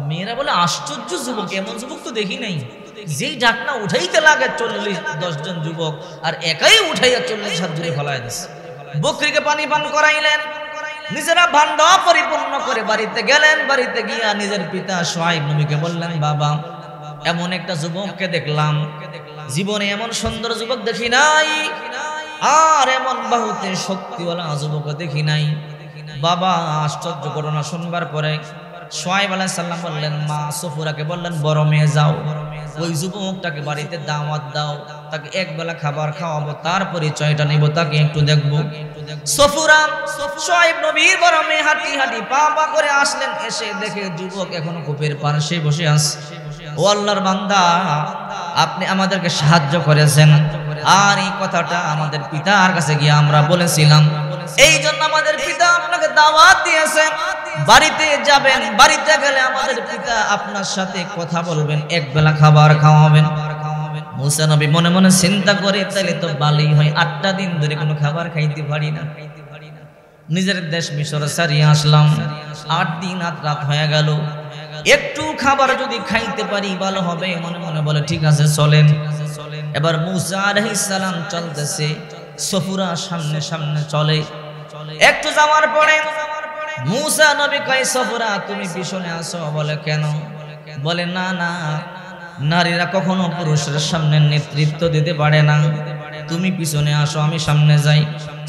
মেয়েরা বলে, আশ্চর্য যুবক, এমন যুবক তো দেখি নাই, যেই ঢাকনা উঠাইতে লাগে 10 জন যুবক, আর একাই উঠাইয়া 40 হাত ধরে ফালায়া দিয়েছে। বকরিকে পানি পান করাইলেন, নিজেরা ভাণ্ড পরিপূর্ণ করে বাড়িতে গেলেন। বাড়িতে গিয়া নিজের পিতা শুআয়ব নবীকে বললেন, বাবা, এমন একটা যুবককে দেখলাম, জীবনে এমন সুন্দর যুবক দেখি নাই, আর এমন বাহুতে শক্তিওয়ালা যুবক দেখি নাই। বাবা, আশ্চর্য ঘটনা শুনবার পরে শুআয়ব আলাইহিস সালাম বললেন, মা সফুরাকে বললেন, বড় মেয়ে যাও, ওই যুবকটাকে বাড়িতে দাওয়াত দাও, তাকে একবেলা খাবার খাওয়াবো, তার পরিচয়টা নিব, তাকে একটু দেখবো। সফুরা শুআয়ব নবীর বড় মেয়ে হাঁটি হাঁটি পা পা করে আসলেন, এসে দেখে যুবক এখনো কূপের পাশে বসে আছে। ও আল্লাহর বান্দা, আপনি আমাদেরকে সাহায্য করেছেন, আর এই কথাটা আমাদের পিতার কাছে গিয়ে আমরা বলেছিলাম, এই জন্য আমাদের পিতা আপনাকে দাওয়াত দিয়েছে, বাড়িতে যাবেন, বাড়িতে গেলে আমাদের পিতা আপনার সাথে কথা বলবেন, একবেলা খাবার খাওয়াবেন। মুসা নবী মনে মনে চিন্তা করে, তাইলে তো ভালোই হয়, 8টা দিন ধরে কোনো খাবার খাইতে পারি না, নিজের দেশ মিশর ছাড়িয়ে আসলাম, 8 দিন 8 রাত হয়ে গেল, একটু খাবার যদি খাইতে পারি ভালো হবে। মনে মনে বলে, ঠিক আছে চলেন। এবার মুসা আলাইহিস সালাম চলতেছে, সফুরা সামনে সামনে চলে। একটু যাওয়ার পরে মুসা নবী কয়, সফুরা তুমি পিছনে আসো। বলে, কেন? বলে, না না, নারীরা কখনো পুরুষের সামনে নেতৃত্ব দিতে পারে না। তুমি পিছনে আসো, আমি সামনে যাই।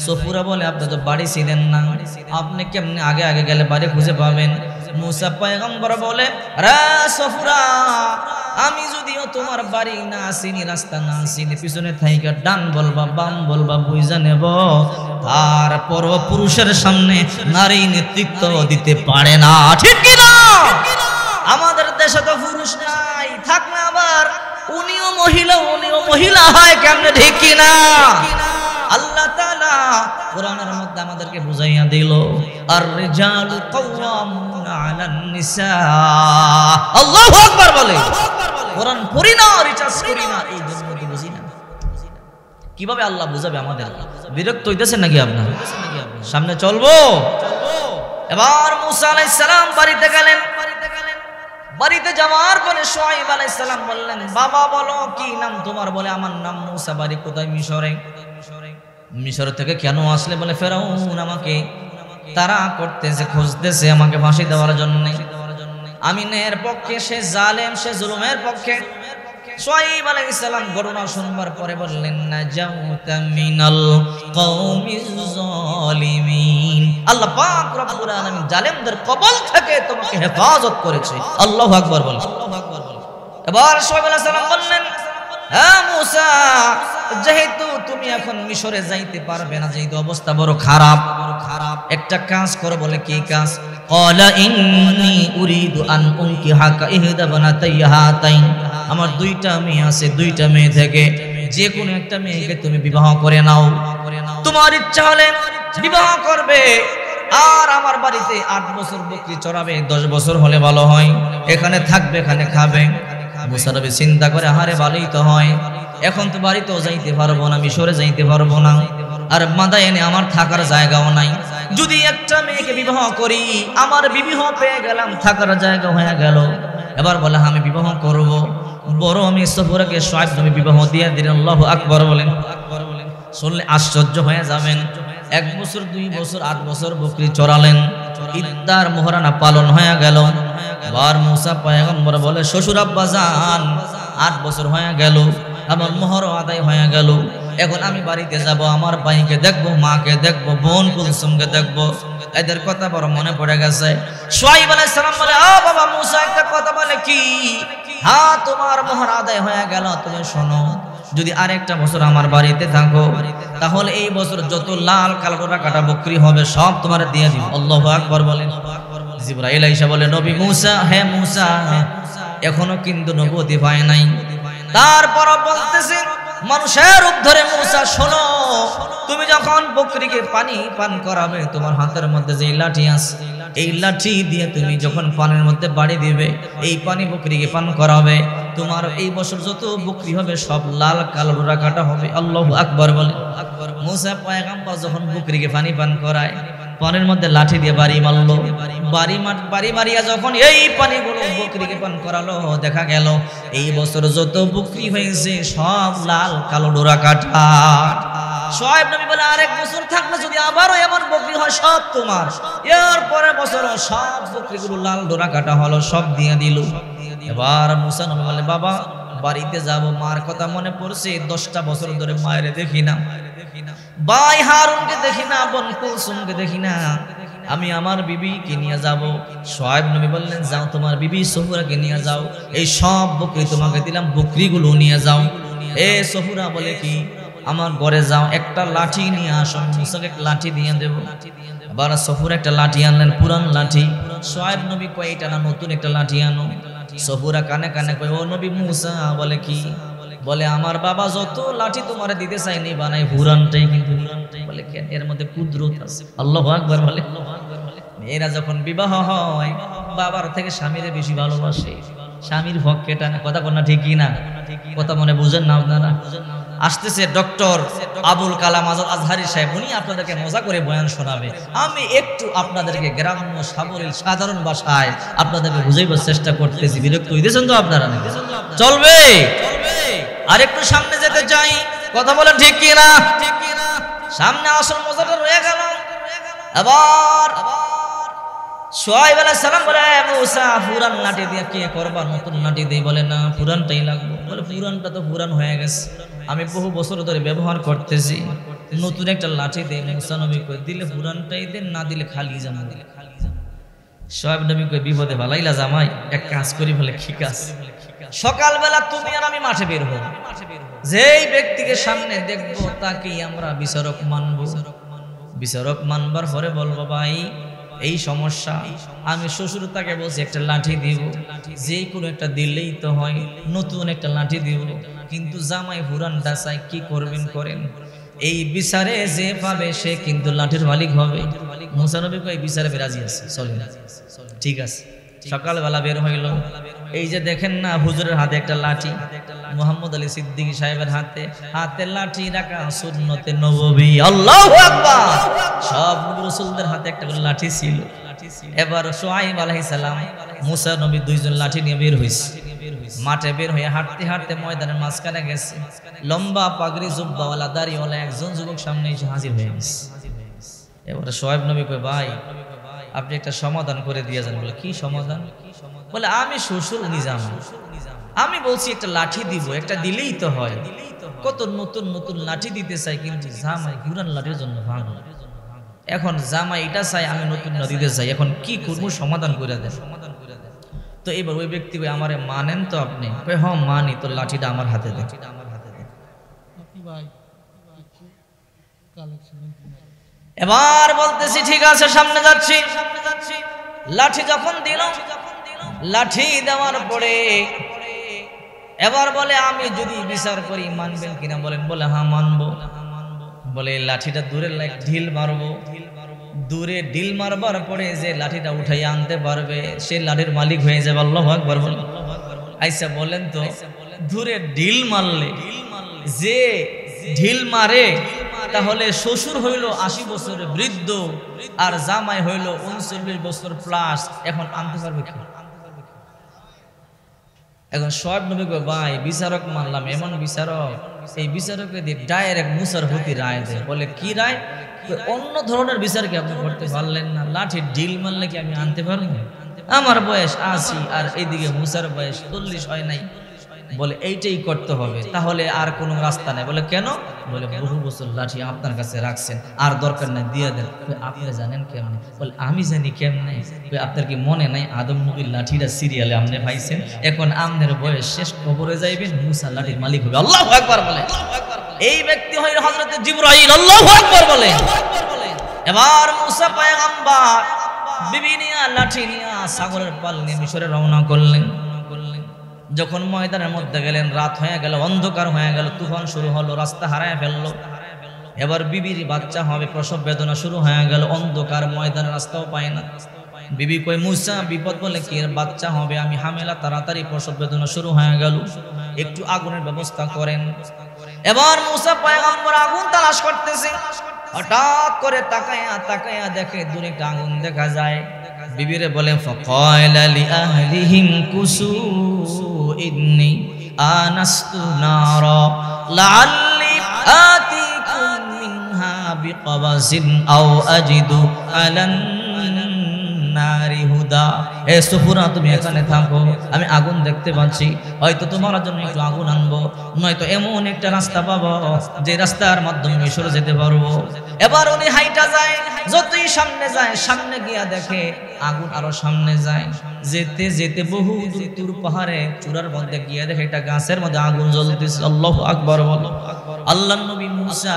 সফুরা বলে, আপনি তো বাড়ি ছিলেন না, আপনি কেমনে আগে আগে গেলে বাড়ি খুঁজে পাবেন? মুসা পয়গম্বর বলে, রে সফুরা, আমি যদিও তোমার বাড়ি না চিনি, রাস্তা না চিনি, পিছনে থাইকা ডান বলবা বাম বলবা বুঝা নেব, তারপর পুরুষের সামনে নারী নেতৃত্ব দিতে পারে না। ঠিক কিনা? আমাদের দেশে তো পুরুষ নাই, থাক না আবার উনিও মহিলা হয় কেমনে? ঠিক কিনা? আল্লাহ তাআলা কোরআনের মধ্যে আমাদেরকে বুঝাইয়া দিল, আর রিজালু কাওয়ামুনা আলান নিসা। আল্লাহু আকবার বলে। কোরআন পড়ি না, রিচার্জ করি না, এই জন্য তো বুঝি না। কিভাবে আল্লাহ বুঝাবে আমাদের? বিরক্ত হইতেছেন নাকি আপনারা? সামনে চলবো। এবার মুসা আলাইহিস সালাম বাড়িতে গেলেন। বাড়িতে যাওয়ার পরে শুআয়ব আলাইহিস সালাম বললেন, বাবা বলো কি নাম তোমার? বলে, আমার নাম মুসা। বাড়ি কোথায়? মিশরে। মিশর থেকে কেন আসলে? বলে, ফেরাউন আমাকে তাড়া করতেছে, খুঁজতেছে আমাকে ফাঁসি দেওয়ার জন্য। আমি ন্যায়ের পক্ষে, সে জালেম, সে জুলুমের পক্ষে। শুআয়ব আলাইহিস সালাম ঘটনা শুনবার পরে বললেন, নাজাউতা মিনাল কওমিজ জালিমিন। আল্লাহ পাক রব্বুল আলামিন জালেমদের কবল থেকে তোমাকে হেফাজত করেছে। আল্লাহু আকবার বল। এবার শুআয়ব আলাইহিস সালাম বললেন, হ্যাঁ মুসা, যেহেতু তুমি এখন মিশরে যাইতে পারবে না, যেহেতু অবস্থা বড় খারাপ, একটা কাজ করো। বলে, কি কাজ? ক্বালা ইন্নী উরিদু আন উনকিহাকা ইহদা বানাতাইয়া হাতাইন। আমার দুইটা মেয়ে আছে, দুইটা মেয়ে থেকে যে কোনো একটা মেয়েকে তুমি বিবাহ করে নাও। তোমার ইচ্ছা হলে বিবাহ করবে, আর আমার বাড়িতে 8 বছর বকরি চড়াবে, 10 বছর হলে ভালো হয়, এখানে থাকবে, এখানে খাবে। মুসা নবী চিন্তা করে, আহারে ভালোই তো হয়, এখন তো বাড়িতেও যাইতে পারবো না, মিশরে যাইতে পারবো না, আর মাদায়েনে আমার থাকার জায়গাও নাই। যদি একটা মেয়েকে বিবাহ করি, আমার বিবাহ পেয়ে গেলাম, থাকার জায়গা হয়ে গেল। এবার বলে, আমি বিবাহ করব। বড় আমি সফুরাকে শুআয়ব নবী বিবাহ দিয়ে দিলেন। আল্লাহু আকবার বলেন। শুনলে আশ্চর্য হয়ে যাবেন। 1 বছর, 2 বছর, 8 বছর বকরি চড়ালেন, ইদ্দার মোহরানা পালন হয়ে গেল। এবার মুসা পয়গম্বর বলে, শ্বশুর আব্বা যান, 8 বছর হয়ে গেল, আমার মোহর আদায় হয়ে গেল, এখন আমি বাড়িতে যাব, আমার ভাইকে দেখবো, মাকে দেখবো, বোন কুলসুমকে দেখবো, এদের কথা বড় মনে পড়ে গেছে। শুআয়ব আলাইহিস সালাম বলে, বাবা মুসা একটা কথা বলে, কি? হ্যাঁ, তোমার মোহর আদায় হয়ে গেল, তুমি শোনো, যদি আরেকটা বছর আমার বাড়িতে থাকো, তাহলে এই বছর যত লাল কালোরা কাটা বকরি হবে সব তোমার দিয়ে দিব। আল্লাহু আকবার বলেন। জিবরাইল আইসা বলে, নবী মুসা, হে মুসা, এখনো কিন্তু নবুয়তি পায় নাই। তারপর বলতেছে, মানুষের রূপ ধরে, মুসা শোনো, তুমি যখন বকরিকে পানি পান করাবে, তোমার হাতের মধ্যে যে লাঠি আছে, এই লাঠি দিয়ে তুমি যখন পানির মধ্যে বাড়ি দিবে, এই পানি বকরিকে পান করাবে, তোমার এই বছর যত বকরি হবে সব লাল কালো ডোরা কাটা হবে। আল্লাহু আকবার বলে। মুসা পয়গম্বর যখন বকরিকে পানি পান করায়, পানির মধ্যে লাঠি দিয়ে বাড়ি মারলো, বাড়ি মারিয়া যখন এই পানিগুলো বকরিকে পান করালো, দেখা গেল এই বছর যত বকরি হয়েছে সব লাল কালো ডোরা কাটা। শুআয়ব নবী বলে, আরেক বছর থাকলে যদি আবারও এমন বকরি হয়, সব তোমার। এর পরের বছর সব বকরিগুলো লাল ডোরা কাটা হলো, সব দিয়ে দিল। এবার মুসা নবী বলে, বাবা বাড়িতে যাব, মার কথা মনে পড়ছে, 10টা বছর ধরে মায়ের দেখি না, ভাই হারুনকে দেখি না, বোন কুলসুমকে দেখি না, আমি আমার বিবিকে নিয়ে যাব। শুআয়ব নবী বললেন, যাও, তোমার বিবি সফুরাকে নিয়ে যাও, এই সব বকরি তোমাকে দিলাম, বকরিগুলো নিয়ে যাও। এ সফুরা বলে, কি? আমার ঘরে যাও, একটা লাঠি নিয়ে আসো, মুসাকে একটা লাঠি দিয়ে দেব। আবার সফুরা একটা লাঠি আনলেন, পুরান লাঠি। শুআয়ব নবী কয়, এটা না নতুন একটা লাঠি আনো। সফুরা কানে কানে কয়, ও নবী মুসা। বলে, কি? বলে, আমার বাবা যত লাঠি তোমার দিতে চাইনি বানাই পুরানটাই, কিন্তু বলে, কেন? এর মধ্যে কুদরত আছে। আল্লাহু আকবার বলে। মেয়েরা যখন বিবাহ হয়, বাবার থেকে স্বামীর বেশি ভালোবাসে, স্বামীর হক এটা না। কথা বলনা ঠিক না? কথা মনে বুঝেন না আপনারা? আসতেছে ডক্টর আবুল কালাম আজাদ আজহারি সাহেব, উনি আপনাদেরকে মজা করে বয়ান শোনাবে। আমি একটু আপনাদেরকে গ্রাম্য সাবলীল সাধারণ ভাষায় আপনাদেরকে বুঝাইবার চেষ্টা করতেছি। বিরক্ত হইতেছেন তো আপনারা? চলবে? আর একটু সামনে যেতে চাই, কথা বলেন ঠিক কি না? সামনে আসল মজাটা রয়ে গেল। এবার শুআয়ব আলাইহিস সালাম বলে মুসা পুরান লাঠি দিয়ে কি করবা, নতুন লাঠি দিয়ে? বলে না পুরানটাই লাগবে। বলে পুরানটা তো পুরান হয়ে গেছে, আমি বহু বছর ধরে ব্যবহার করতেছি, নতুন একটা লাঠি দিয়ে। মুসা নবী কই দিলে পুরানটাই দেন, না দিলে খালি জামা দিলে। শুআয়ব নবী কই বিপদে ভালাইলা জামাই, এক কাজ করি। বলে কি কাজ? সকালবেলা তুমি আর আমি মাঠে বের হব, যেই ব্যক্তিকে সামনে দেখবো তাকেই আমরা বিচারক মানবো। বিচারক মানবার পরে বলবো ভাই এই সমস্যা, আমি শ্বশুর তাকে বলছি একটা লাঠি দিব, যে কোনো একটা দিলেই তো হয়, নতুন একটা লাঠি দিব, কিন্তু জামাই পুরানটা চাই, কি করবেন করেন। এই বিচারে যে পাবে সে কিন্তু লাঠির মালিক হবে। মুসা নবী কই বিচারে রাজি আছে, চলেন। ঠিক আছে, সকালবেলা বের হইল। এই যে দেখেন না হুজুরের হাতে একটা লাঠি, মুহাম্মদ আলী সিদ্দিকী সাহেবের হাতে লাঠি রাখা সুন্নতে নববী। আল্লাহু আকবার। সব রাসূলদের হাতে একটা করে লাঠি ছিল। এবার শুআয়ব আলাইহিস সালাম মুসা নবী দুইজন লাঠি নিয়ে বের হইছে। মাঠে বের হয়ে হাঁটতে হাঁটতে ময়দানের মাঝখানে গেছে। লম্বা পাগড়ি জুব্বাওয়ালা দাড়িওয়ালা একজন যুবক সামনে এসে হাজির হয়ে গেছে। এবার শুআয়ব নবী কয় ভাই আপনি একটা সমাধান করে দিয়ে যান। বলে কি সমাধান? বলে আমি শ্বশুর উনি জামাই, আমি বলছি একটা লাঠি দিব, একটা দিলেই তো হয়, কত নতুন নতুন লাঠি দিতে চাই, কিন্তু জামাই পুরান লাঠির জন্য ভাঙো। এখন জামাই এটা চাই, আমি নতুন না দিতে চাই, এখন কি করবো? সমাধান করে দেন। তো এবার ওই ব্যক্তি আমারে মানেন তো আপনি? হ্যাঁ মানি, তো লাঠিটা আমার হাতে দেন। এবার বলতেছি ঠিক আছে সামনে যাচ্ছি। লাঠি যখন দিল, লাঠি দেওয়ার পরে এবার বলে আমি যদি বিচার করি মানবেন কিনা? বলেন। বলে হ্যাঁ মানবো। বলে লাঠিটা দূরে ঢিল মারবো, দূরে ঢিল মারবার পরে যে লাঠিটা উঠাই আনতে পারবে সে লাঠির মালিক হয়ে যাবে। আল্লাহু আকবার বলেন। আচ্ছা বলেন তো দূরে ঢিল মারলে যে ঢিল মারে তাহলে শ্বশুর হইল 80 বছরের বৃদ্ধ আর জামাই হইল 39 বছর প্লাস, এখন আনতে পারবে কি? এখন শুআয়ব নবী কয় ভাই বিচারক মানলাম, এমন বিচারক, এই বিচারকে দিয়ে ডাইরেক্ট মুসার প্রতি রায় দেয়। বলে কি রায়? অন্য ধরনের বিচার কি আপনি করতে পারলেন না? লাঠি ঢিল মারলে কি আমি আনতে পারবো? আমার বয়স 80 আর এইদিকে মুসার বয়স 40 হয় নাই। বলে এইটাই করতে হবে, তাহলে আর কোনো রাস্তা নেই। বলে কেন? বলে বহু বছর লাঠি আপনার কাছে রাখছেন, আর দরকার নেই দিয়ে দেন। আপনি জানেন কেমনে? বলে আমি জানি কেমনে। আপনার কি মনে নাই আদম নবীর লাঠিটা সিরিয়ালে আপনি পাইছেন, এখন আপনার বয়স শেষ, কবরে যাইবেন, মুসা লাঠির মালিক হবে। আল্লাহু আকবার বলে। এই ব্যক্তি হইল হযরত জিবরাইল। আল্লাহু আকবার বলে। এবার মুসা পয়গম্বর বিবি নিয়া লাঠি নিয়া সাগরের পাল নিয়ে মিশরে রওনা করলেন। যখন ময়দানের মধ্যে গেলেন, রাত হয়ে গেল, অন্ধকার হয়ে গেল, তুফান শুরু হলো, রাস্তা হারায় ফেললো। এবার বিবির বাচ্চা হবে, প্রসব বেদনা শুরু হয়ে গেল, অন্ধকার, ময়দানের রাস্তাও পায় না। বিবি কই মুসা বিপদ বলে কি, বাচ্চা হবে, আমি হামেলা, তাড়াতাড়ি প্রসব বেদনা শুরু হয়ে গেল, একটু আগুনের ব্যবস্থা করেন। এবার মুসা পয়গম্বর আগুন তালাশ করতেছে, হঠাৎ করে তাকায়া তাকায়া দেখে দূরে একটা আগুন দেখা যায়। বিবিরে বলে ফাকালা লি আহলিহিম কুসু ইন্নী আনাস্তু নারা লাআল্লি আতিকুম মিনহা বিকবাসিন আও আজিদু আলান নারি হুদা। এ সুফুরা তুমি এখানে থাকো, আমি আগুন দেখতে পাচ্ছি, হয়তো তোমার জন্য একটু আগুন আনবো, নয়তো এমন একটা রাস্তা পাবো যে রাস্তার মাধ্যমে মিশরে যেতে পারবো। এবার উনি হাইটা যায়, যতই সামনে যায়, সামনে গিয়া দেখে আগুন আরো সামনে যায়, যেতে যেতে বহু দূর পাহাড়ে চূড়ার মধ্যে গিয়া দেখে একটা গাছের মধ্যে আগুন জ্বলতেছে। আল্লাহু আকবার বলো। আল্লাহর নবী মুসা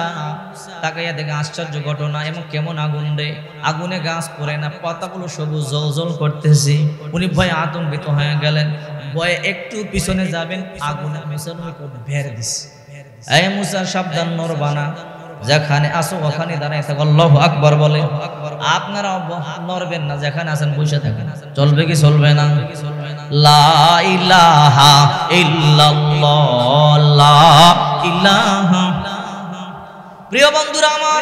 তাকাইয়া দেখে আশ্চর্য ঘটনা, এবং কেমন আগুন রে, আগুনে গাছ পড়ে না, পাতাগুলো সবুজ জল জল করতেছে। উনি ভয়ে আতঙ্কিত হয়ে গেলেন, ভয়ে একটু পিছনে যাবেন, আগুনে মুসা নবী বের দিছে। এই মুসা সাবধান, নরবানা, যেখানে আসো ওখানে দাঁড়ায় থাকো। আল্লাহু আকবার বলে। আপনারা নড়বেন না, যেখানে আছেন বসে থাকেন। চলবে কি চলবে না? লা ইলাহা ইল্লাল্লাহ, লা ইলাহা। প্রিয় বন্ধুরা আমার,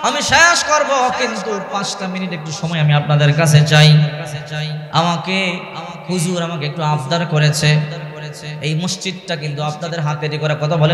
আমি শেষ করব, কিন্তু 5টা মিনিট একটু সময় আমি আপনাদের কাছে চাই। আমাকে হুজুর আমাকে একটু আবদার করেছে, এই মসজিদটা কিন্তু আপনাদের হাতে করা কথা বলেন।